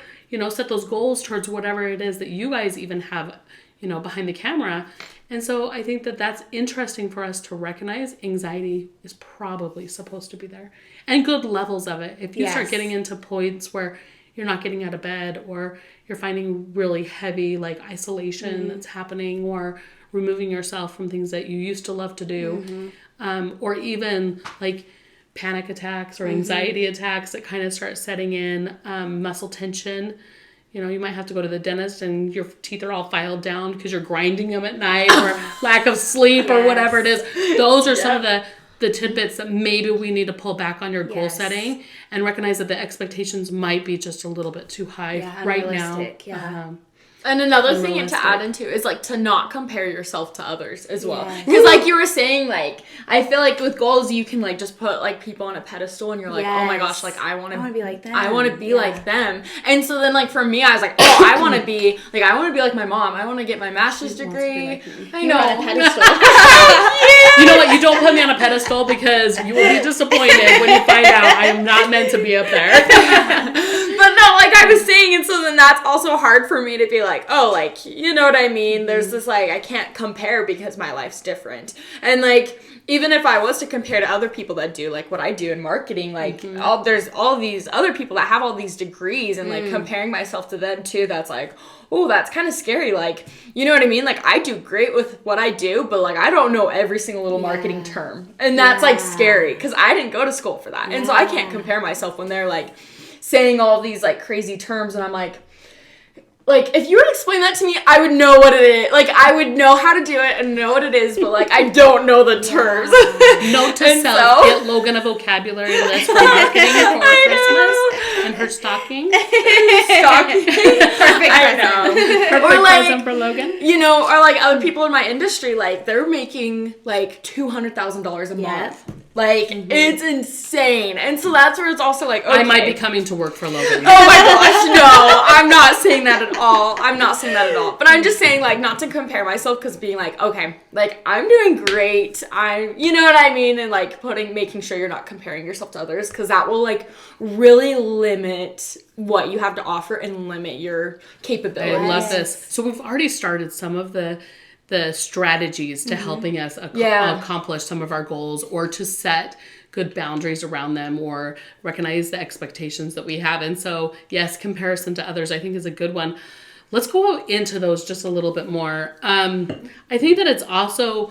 set those goals towards whatever it is that you guys even have, behind the camera. And so I think that that's interesting for us to recognize. Anxiety is probably supposed to be there, and good levels of it. If you start getting into points where you're not getting out of bed, or you're finding really heavy like isolation that's happening, or removing yourself from things that you used to love to do, or even like panic attacks or anxiety attacks that kind of start setting in, muscle tension. You might have to go to the dentist and your teeth are all filed down because you're grinding them at night, or lack of sleep or whatever it is. Those are some of the tidbits that maybe we need to pull back on your goal setting and recognize that the expectations might be just a little bit too high right now. And another thing to add into is like to not compare yourself to others as well. Because like you were saying, like I feel like with goals you can like just put like people on a pedestal and you're like, oh my gosh, like I want to be like them. I want to be like them. And so then like for me, I was like, oh, I want to be like my mom. I want to get my master's degree. I know. On a pedestal. You know what? You don't put me on a pedestal because you will be disappointed when you find out I am not meant to be up there. But no, like I was saying, and so then that's also hard for me to be like, oh, like, you know what I mean? There's this, like, I can't compare because my life's different. And, like, even if I was to compare to other people that do, like, what I do in marketing, like, there's all these other people that have all these degrees, and, like, comparing myself to them, too, that's like, oh, that's kind of scary. Like, you know what I mean? Like, I do great with what I do, but, like, I don't know every single little marketing term. And that's, like, scary, because I didn't go to school for that. And so I can't compare myself when they're, like, saying all these like crazy terms, and I'm like if you were to explain that to me, I would know what it is. Like I would know how to do it and know what it is, but like I don't know the terms. Note to self: get Logan a vocabulary list for marketing for Christmas and her stocking. Perfect. I know. Perfect present for Logan. Or like other people in my industry, like they're making like $200,000 a month. Like, it's insane. And so that's where it's also like, okay. I might be coming to work for Logan. Oh my gosh, no. I'm not saying that at all. But I'm just saying, like, not to compare myself, because being like, okay, like, I'm doing great. You know what I mean? And, like, making sure you're not comparing yourself to others, because that will, like, really limit what you have to offer and limit your capabilities. I love this. So we've already started some of the strategies to helping us accomplish some of our goals, or to set good boundaries around them, or recognize the expectations that we have. And so, yes, comparison to others, I think, is a good one. Let's go into those just a little bit more. I think that it's also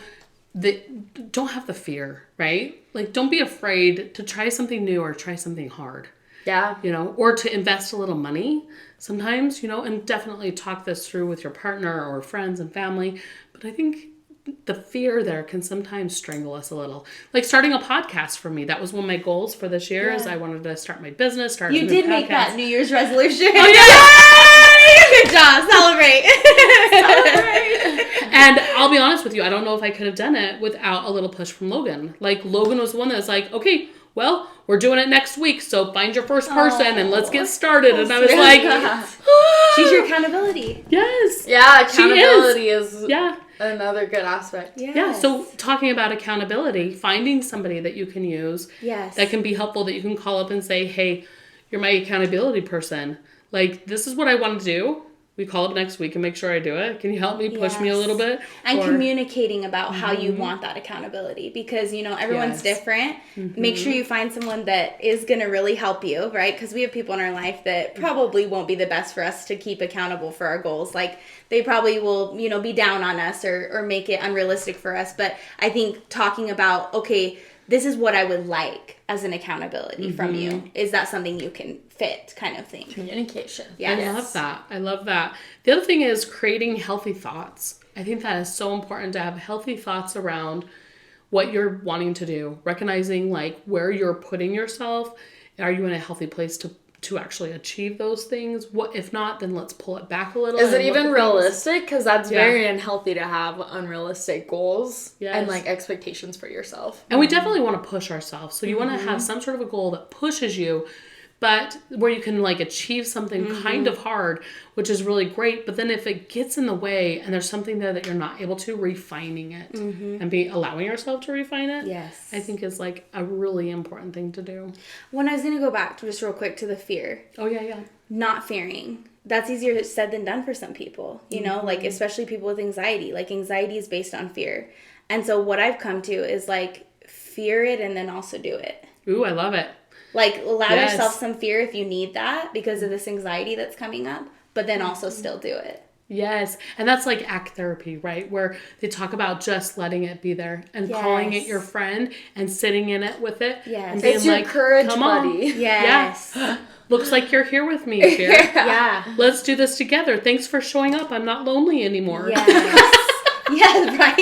don't have the fear, right? Like, don't be afraid to try something new or try something hard. Yeah. Or to invest a little money sometimes, and definitely talk this through with your partner or friends and family. But I think the fear there can sometimes strangle us a little. Like starting a podcast for me, that was one of my goals for this year is I wanted to start my business, start a new podcast. You did make that New Year's resolution. Oh, yeah! Good job. Celebrate. And I'll be honest with you, I don't know if I could have done it without a little push from Logan. Like, Logan was the one that was like, okay, well, we're doing it next week, so find your first person and let's get started. And I was like, she's your accountability. Yes. Yeah, accountability is yeah. another good aspect. Yes. Yeah, so talking about accountability, finding somebody that you can use that can be helpful, that you can call up and say, hey, you're my accountability person. Like, this is what I want to do. We call up next week and make sure I do it. Can you help me push me a little bit? And communicating about how you want that accountability, because, you know, everyone's different. Make sure you find someone that is going to really help you, right? Because we have people in our life that probably won't be the best for us to keep accountable for our goals. Like, they probably will, you know, be down on us or make it unrealistic for us. But I think talking about, okay, this is what I would like as an accountability from you. Is that something you can fit, kind of thing? Communication. Yes. I love that. The other thing is creating healthy thoughts. I think that is so important to have healthy thoughts around what you're wanting to do. Recognizing like where you're putting yourself. Are you in a healthy place to actually achieve those things? What if not, then let's pull it back a little. Is it even realistic? Because that's very unhealthy to have unrealistic goals and like expectations for yourself. And we definitely want to push ourselves. So you want to have some sort of a goal that pushes you, but where you can like achieve something kind of hard, which is really great. But then if it gets in the way and there's something there that you're not able to, refining it and allowing yourself to refine it, I think is like a really important thing to do. When I was going to go back to just real quick to the fear. Oh, yeah. Not fearing. That's easier said than done for some people, you know, like especially people with anxiety. Like anxiety is based on fear. And so what I've come to is like fear it and then also do it. Ooh, I love it. Like, allow yourself some fear if you need that because of this anxiety that's coming up, but then also still do it. Yes. And that's like ACT therapy, right? Where they talk about just letting it be there and calling it your friend and sitting in it with it. Yes. And being It's your like, courage come buddy. on. Yes. Yeah. Looks like you're here with me, Fear. Yeah. Let's do this together. Thanks for showing up. I'm not lonely anymore. Yes. Yes, right?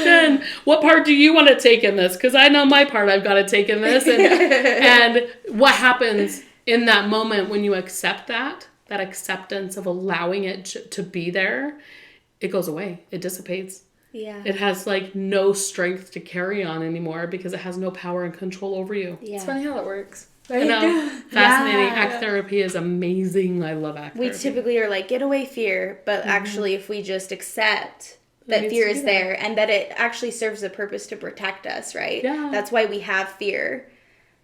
Then what part do you want to take in this? Because I know my part I've got to take in this. And what happens in that moment when you accept that acceptance of allowing it to be there, it goes away. It dissipates. Yeah. It has like no strength to carry on anymore because it has no power and control over you. Yeah. It's funny how that works. I know. Fascinating. ACT therapy is amazing. I love ACT therapy. We typically are like, get away fear. But actually, if we just accept that fear is there and that it actually serves a purpose to protect us, right? Yeah. That's why we have fear.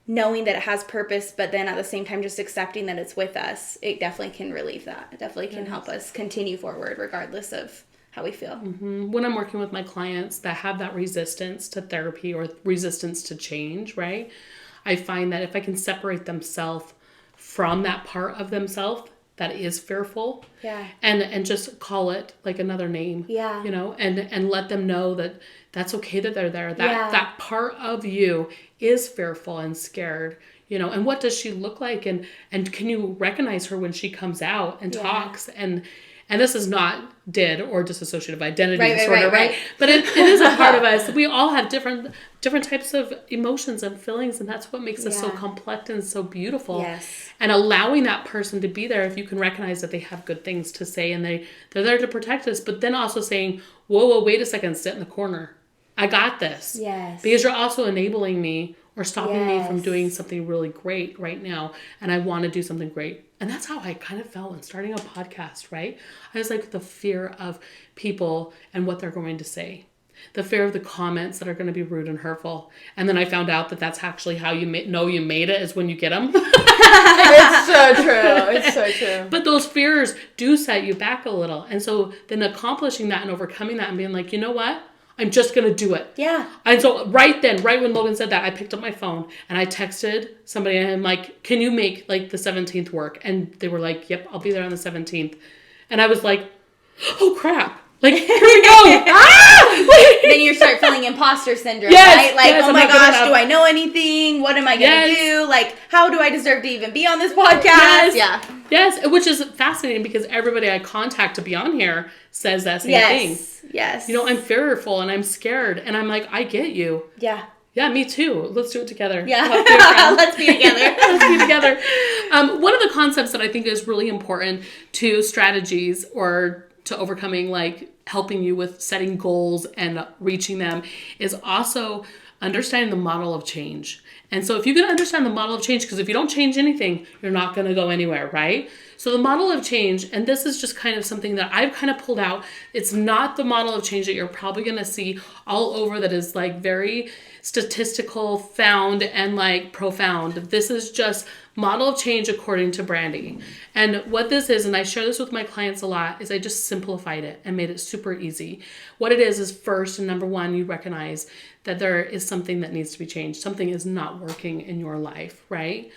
Knowing that it has purpose, but then at the same time just accepting that it's with us, it definitely can relieve that. It definitely can help us continue forward regardless of how we feel. When I'm working with my clients that have that resistance to therapy or resistance to change, right? I find that if I can separate themselves from that part of themselves that is fearful, and just call it like another name, you know, and let them know that that's okay that they're there. That part of you is fearful and scared, you know. And what does she look like? And can you recognize her when she comes out and talks? And this is not DID or dissociative identity disorder, right? But it is a part of us. We all have different types of emotions and feelings, and that's what makes us so complex and so beautiful. Yes. And allowing that person to be there, if you can recognize that they have good things to say and they're there to protect us, but then also saying, whoa, wait a second, sit in the corner. I got this. Yes. Because you're also enabling me or stopping me from doing something really great right now, and I want to do something great. And that's how I kind of felt when starting a podcast, right? I was like the fear of people and what they're going to say. The fear of the comments that are going to be rude and hurtful. And then I found out that that's actually how you know you made it, is when you get them. It's so true. It's so true. But those fears do set you back a little. And so then accomplishing that and overcoming that and being like, you know what? I'm just going to do it. Yeah. And so right when Logan said that, I picked up my phone and I texted somebody and I'm like, can you make like the 17th work? And they were like, yep, I'll be there on the 17th. And I was like, oh crap. Like, here we go. Then you start feeling imposter syndrome, Yes, right? Like, yes, oh I'm my not good gosh, enough. do I know anything? What am I going to do? Like, how do I deserve to even be on this podcast? Yes. Yeah. Yes, which is fascinating because everybody I contact to be on here says that same thing. Yes. You know, I'm fearful and I'm scared. And I'm like, I get you. Yeah. Yeah, me too. Let's do it together. Yeah. Let's be together. Let's be together. One of the concepts that I think is really important to strategies or to overcoming, like helping you with setting goals and reaching them, is also understanding the model of change. And so if you can understand the model of change, because if you don't change anything, you're not going to go anywhere, right? So the model of change, and this is just kind of something that I've kind of pulled out. It's not the model of change that you're probably going to see all over that is like very statistical, found, and like profound. This is just model of change according to Brandie. And what this is, and I share this with my clients a lot, is I just simplified it and made it super easy. What it is first and number one, you recognize that there is something that needs to be changed. Something is not working in your life, right?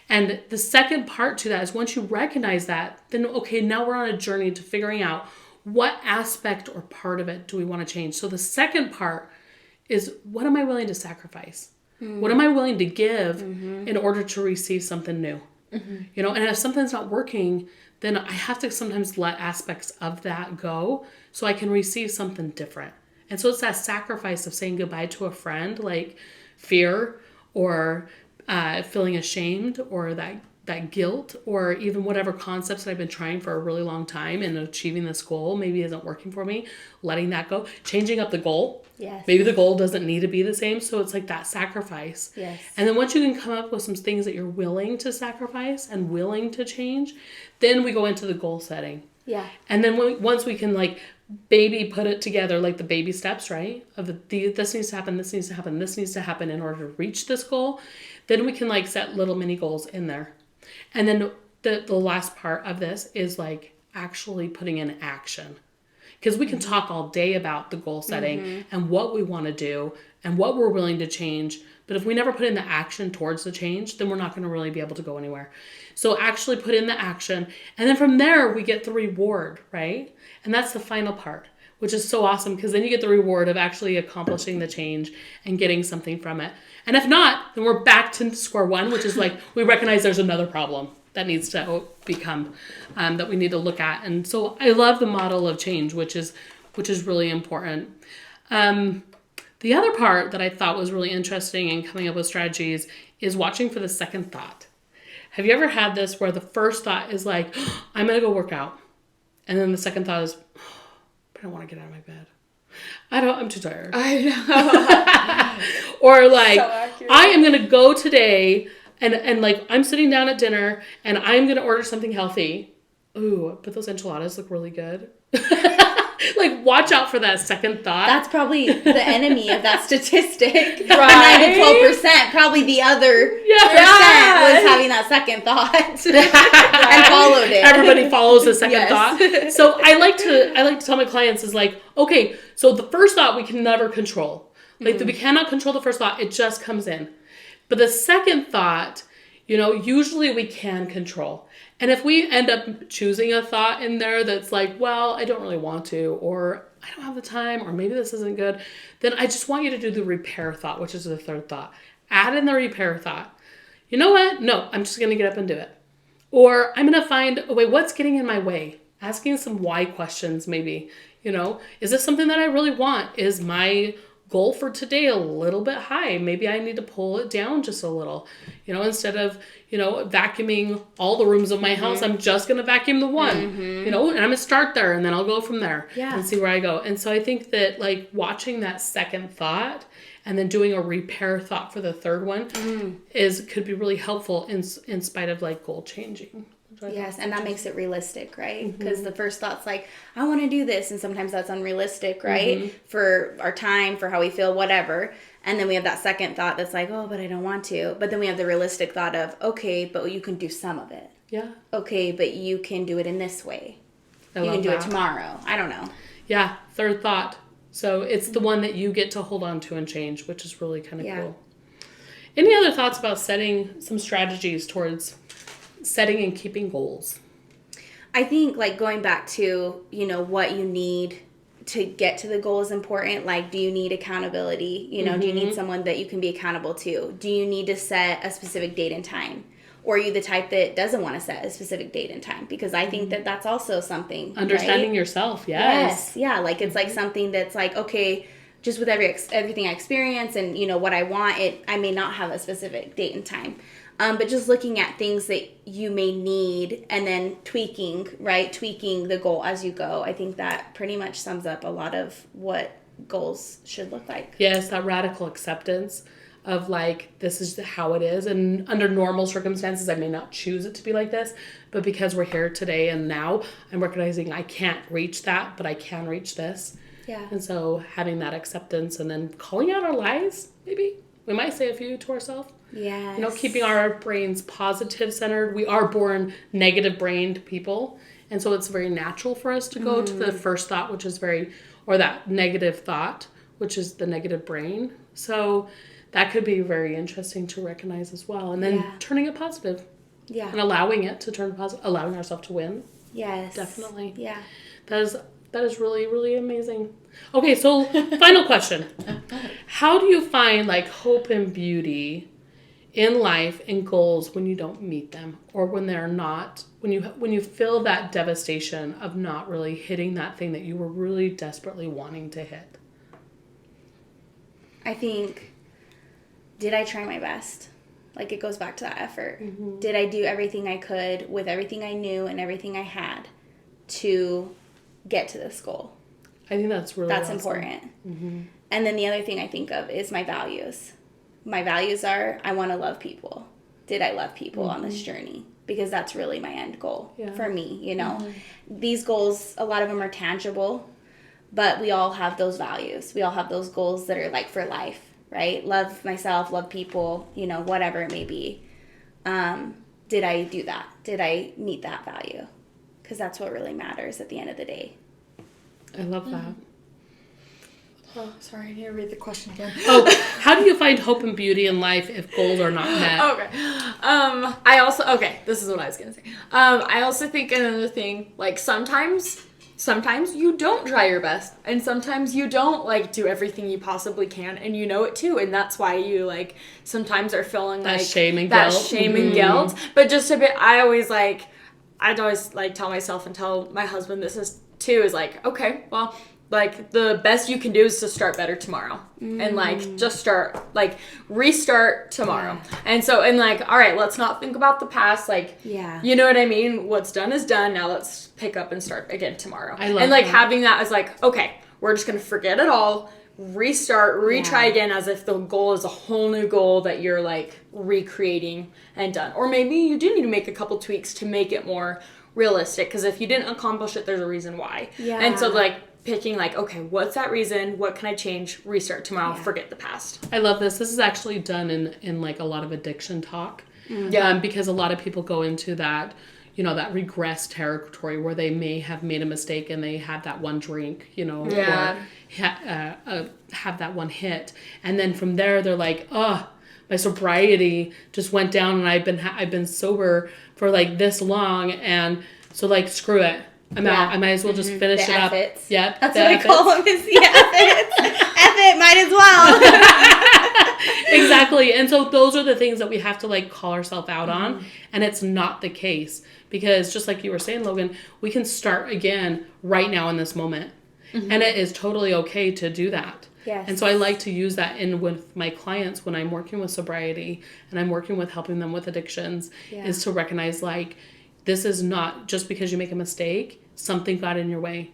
And the second part to that is once you recognize that, then okay, now we're on a journey to figuring out what aspect or part of it do we want to change. So the second part is, what am I willing to sacrifice? What am I willing to give in order to receive something new? You know, and if something's not working, then I have to sometimes let aspects of that go so I can receive something different. And so it's that sacrifice of saying goodbye to a friend, like fear or feeling ashamed or that guilt or even whatever concepts that I've been trying for a really long time and achieving this goal maybe isn't working for me, letting that go, changing up the goal. Yes. Maybe the goal doesn't need to be the same. So it's like that sacrifice. Yes. And then once you can come up with some things that you're willing to sacrifice and willing to change, then we go into the goal setting. Yeah. And then once we can like baby put it together, like the baby steps, right? Of this needs to happen, this needs to happen, this needs to happen in order to reach this goal. Then we can like set little mini goals in there. And then the last part of this is like actually putting in action. Because we can talk all day about the goal setting and what we want to do and what we're willing to change. But if we never put in the action towards the change, then we're not going to really be able to go anywhere. So actually put in the action. And then from there, we get the reward, right? And that's the final part, which is so awesome because then you get the reward of actually accomplishing the change and getting something from it. And if not, then we're back to square one, which is like we recognize there's another problem that needs to become, that we need to look at. And so I love the model of change, which is really important. The other part that I thought was really interesting in coming up with strategies is watching for the second thought. Have you ever had this where the first thought is like, oh, I'm going to go work out. And then the second thought is, oh, I don't want to get out of my bed. I'm too tired. I know. Or like, So I am going to go today and like I'm sitting down at dinner and I'm going to order something healthy. Ooh, but those enchiladas look really good. Like, watch out for that second thought. That's probably the enemy of that statistic. Right? 9 to 12%. Probably the other percent was having that second thought and followed it. Everybody follows the second Yes. thought. So I like to tell my clients is like, okay, so the first thought we can never control. Like we cannot control the first thought. It just comes in. But the second thought, you know, usually we can control. And if we end up choosing a thought in there that's like, well, I don't really want to, or I don't have the time, or maybe this isn't good, then I just want you to do the repair thought, which is the third thought. Add in the repair thought. You know what? No, I'm just going to get up and do it. Or I'm going to find, wait, what's getting in my way? Asking some why questions maybe. You know, is this something that I really want? Is my goal for today a little bit high? Maybe I need to pull it down just a little. You know, instead of, you know, vacuuming all the rooms of my house, I'm just going to vacuum the one, you know, and I'm going to start there and then I'll go from there and see where I go. And so I think that like watching that second thought and then doing a repair thought for the third one could be really helpful in spite of like goal changing. Yes, and that makes it realistic, right? Because the first thought's like, I want to do this, and sometimes that's unrealistic, right? For our time, for how we feel, whatever. And then we have that second thought that's like, oh, but I don't want to. But then we have the realistic thought of, okay, but you can do some of it. Yeah. Okay, but you can do it in this way. You can do it tomorrow. I don't know. Yeah, third thought. So it's the one that you get to hold on to and change, which is really kind of cool. Any other thoughts about setting some strategies towards setting and keeping goals? I think like going back to, you know, what you need to get to the goal is important. Like, do you need accountability? You know, do you need someone that you can be accountable to? Do you need to set a specific date and time? Or are you the type that doesn't want to set a specific date and time? Because I think that that's also something. Understanding yourself, yes. Yeah, like it's like something that's like, okay, just with everything I experience and, you know, what I want, I may not have a specific date and time. But just looking at things that you may need and then tweaking the goal as you go. I think that pretty much sums up a lot of what goals should look like. Yes, that radical acceptance of like, this is how it is. And under normal circumstances, I may not choose it to be like this. But because we're here today and now, I'm recognizing I can't reach that, but I can reach this. Yeah. And so having that acceptance and then calling out our lies, maybe. We might say a few to ourselves. Yes. You know, keeping our brains positive centered. We are born negative brained people. And so it's very natural for us to go to the first thought, which is or that negative thought, which is the negative brain. So that could be very interesting to recognize as well. And then turning it positive. Yeah. And allowing it to turn positive, allowing ourselves to win. Yes. Definitely. Yeah. That is really, really amazing. Okay, so final question. How do you find like hope and beauty in life and goals when you don't meet them, or when they're not, when you feel that devastation of not really hitting that thing that you were really desperately wanting to hit? I think, did I try my best? Like, it goes back to that effort. Did I do everything I could with everything I knew and everything I had to get to this goal? I think that's really awesome. Important. And then the other thing I think of is my values. My values are, I want to love people. Did I love people on this journey? Because that's really my end goal for me, you know. These goals, a lot of them are tangible, but we all have those values. We all have those goals that are like for life, right? Love myself, love people, you know, whatever it may be. Did I do that? Did I meet that value? Because that's what really matters at the end of the day. I love that. Oh, sorry, I need to read the question again. How do you find hope and beauty in life if goals are not met? Okay. This is what I was gonna say. I also think another thing, like sometimes you don't try your best, and sometimes you don't like do everything you possibly can, and you know it too, and that's why you like sometimes are feeling that like shame and that guilt. shame and guilt. But just a bit, I'd always like tell myself and tell my husband this is too, is like, okay, well, like the best you can do is to start better tomorrow and like just restart tomorrow. And so, and like, all right, let's not think about the past. Like, you know what I mean? What's done is done. Now let's pick up and start again tomorrow. I love and like that. having that as like, okay, we're just going to forget it all, restart, retry again, as if the goal is a whole new goal that you're like recreating and done. Or maybe you do need to make a couple tweaks to make it more realistic, because if you didn't accomplish it, there's a reason why. And so like picking like, okay, what's that reason? What can I change? Restart tomorrow. Forget the past. I love this. This is actually done in like a lot of addiction talk. Because a lot of people go into that, you know, that regress territory where they may have made a mistake and they had that one drink, you know, or have that one hit, and then from there they're like, oh, my sobriety just went down, and I've been sober for like this long, and so like screw it. I'm out. I might as well just finish it up. Yep. That's what I call them, is the F it, might as well. Exactly. And so those are the things that we have to like call ourselves out on. And it's not the case, because just like you were saying, Logan, we can start again right now in this moment. And it is totally okay to do that. Yes. And so I like to use that in with my clients when I'm working with sobriety and I'm working with helping them with addictions, is to recognize like, this is not just because you make a mistake, something got in your way.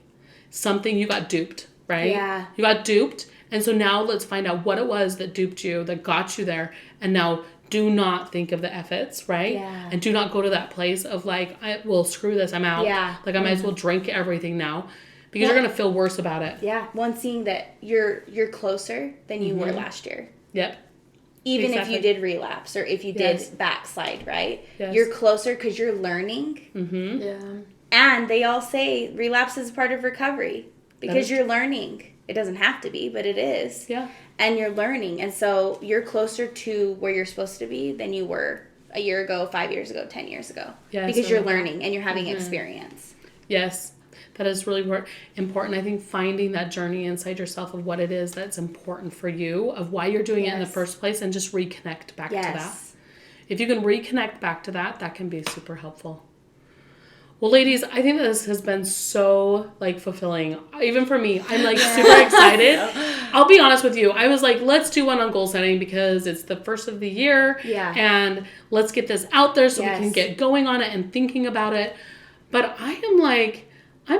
You got duped, right? Yeah. You got duped. And so now let's find out what it was that duped you, that got you there. And now do not think of the efforts, right? Yeah. And do not go to that place of like, well, screw this, I'm out. Yeah. Like I might as well drink everything now, because you're going to feel worse about it. Yeah. One, seeing that you're closer than you were last year. Yep. Even if you did relapse or if you did backslide, right? Yes. You're closer because you're learning. Yeah. And they all say relapse is part of recovery because you're learning. It doesn't have to be, but it is. Yeah. And you're learning. And so you're closer to where you're supposed to be than you were a year ago, 5 years ago, 10 years ago. Yes, because you're learning and you're having experience. Yes. That is really important. I think finding that journey inside yourself of what it is that's important for you, of why you're doing it in the first place, and just reconnect back to that. If you can reconnect back to that, that can be super helpful. Well, ladies, I think this has been so, like, fulfilling. Even for me, I'm, like, super excited. I'll be honest with you. I was like, let's do one on goal setting because it's the first of the year. Yeah. And let's get this out there so we can get going on it and thinking about it. But I'm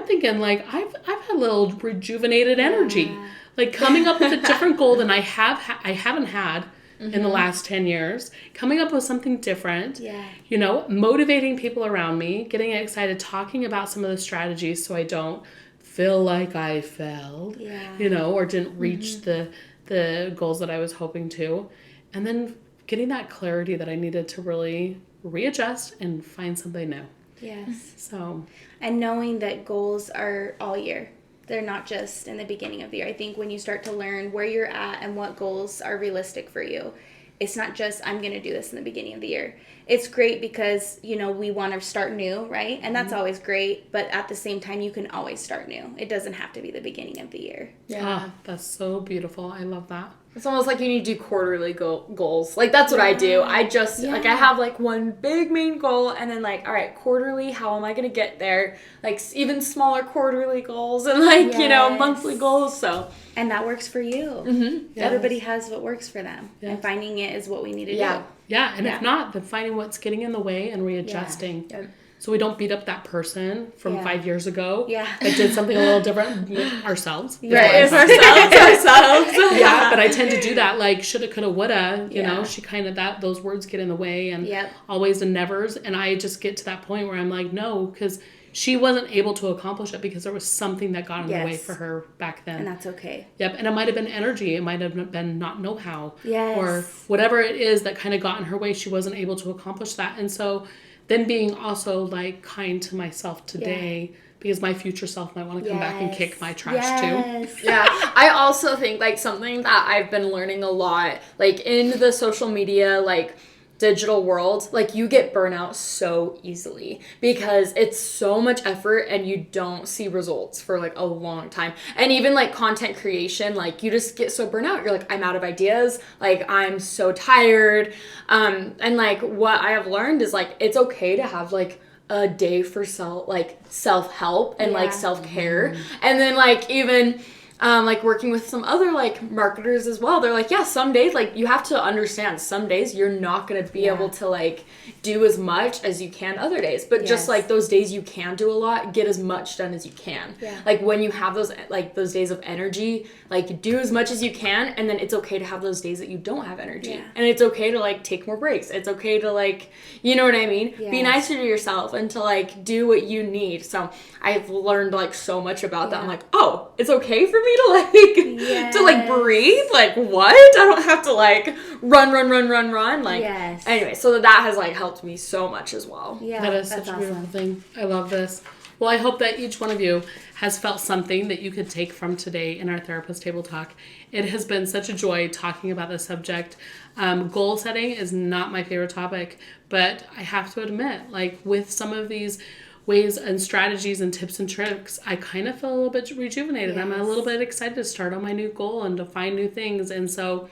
thinking, like, I've had a little rejuvenated energy. Like, coming up with a different goal than I haven't had in the last 10 years, coming up with something different, you know, motivating people around me, getting excited, talking about some of the strategies so I don't feel like I failed, you know, or didn't reach the goals that I was hoping to. And then getting that clarity that I needed to really readjust and find something new. Yes. So. And knowing that goals are all year. They're not just in the beginning of the year. I think when you start to learn where you're at and what goals are realistic for you, it's not just, I'm going to do this in the beginning of the year. It's great because, you know, we want to start new, right? And that's always great. But at the same time, you can always start new. It doesn't have to be the beginning of the year. Yeah. That's so beautiful. I love that. It's almost like you need to do quarterly goals. Like, that's what I do. I just, like, I have, like, one big main goal, and then, like, all right, quarterly, how am I going to get there? Like, even smaller quarterly goals and, like, you know, monthly goals, so. And that works for you. Mm-hmm. Yes. Everybody has what works for them. Yes. And finding it is what we need to do. Yeah, and if not, then finding what's getting in the way and readjusting. Yeah. So we don't beat up that person from 5 years ago that did something a little different ourselves. Right, it's ourselves. Yeah, but I tend to do that, like, shoulda, coulda, woulda, you know, she kind of, those words get in the way and always and nevers. And I just get to that point where I'm like, no, because she wasn't able to accomplish it because there was something that got in the way for her back then. And that's okay. Yep, and it might have been energy. It might have been not know-how. Yes. Or whatever it is that kind of got in her way, she wasn't able to accomplish that. And so then being also, like, kind to myself today because my future self might want to come back and kick my trash too. Yeah, I also think, like, something that I've been learning a lot, like, in the social media, like, digital world, like, you get burnout so easily because it's so much effort and you don't see results for, like, a long time. And even, like, content creation, like, you just get so burnt out. You're like, I'm out of ideas. Like, I'm so tired. And, like, what I have learned is, like, it's okay to have, like, a day for self-help and like self-care. And then, like, even like, working with some other, like, marketers as well, they're like, some days, like, you have to understand some days you're not going to be able to, like, do as much as you can other days, but just, like, those days you can do a lot, get as much done as you can. Like, when you have those, like, those days of energy, like, do as much as you can, and then it's okay to have those days that you don't have energy, and it's okay to, like, take more breaks. It's okay to, like, you know what I mean? Be nicer to yourself and to, like, do what you need. So I've learned, like, so much about that. I'm like, oh, it's okay for me to, like, to, like, breathe. Like, what? I don't have to, like, run. Like, anyway, so that has, like, helped me so much as well. Yeah, that is such a beautiful thing. I love this. Well, I hope that each one of you has felt something that you could take from today in our Therapist Table Talk. It has been such a joy talking about this subject. Goal setting is not my favorite topic, but I have to admit, like, with some of these ways and strategies and tips and tricks, I kind of feel a little bit rejuvenated. I'm a little bit excited to start on my new goal and to find new things. And so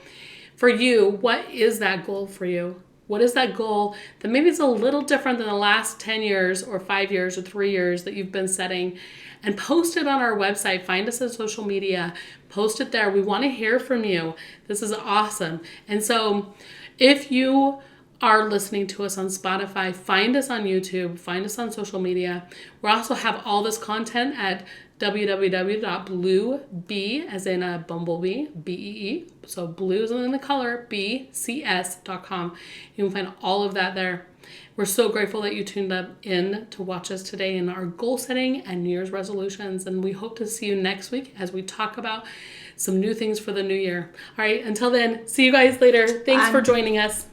for you, what is that goal for you? What is that goal that maybe it's a little different than the last 10 years or 5 years or 3 years that you've been setting? And post it on our website. Find us on social media. Post it there. We want to hear from you. This is awesome. And so if you are listening to us on Spotify, find us on YouTube, find us on social media. We also have all this content at www.bluebee, as in a bumblebee, B-E-E, so blue is in the color, bcs.com. You can find all of that there. We're so grateful that you tuned up in to watch us today in our goal setting and New Year's resolutions, and we hope to see you next week as we talk about some new things for the new year. All right, until then, see you guys later. Thanks for joining us.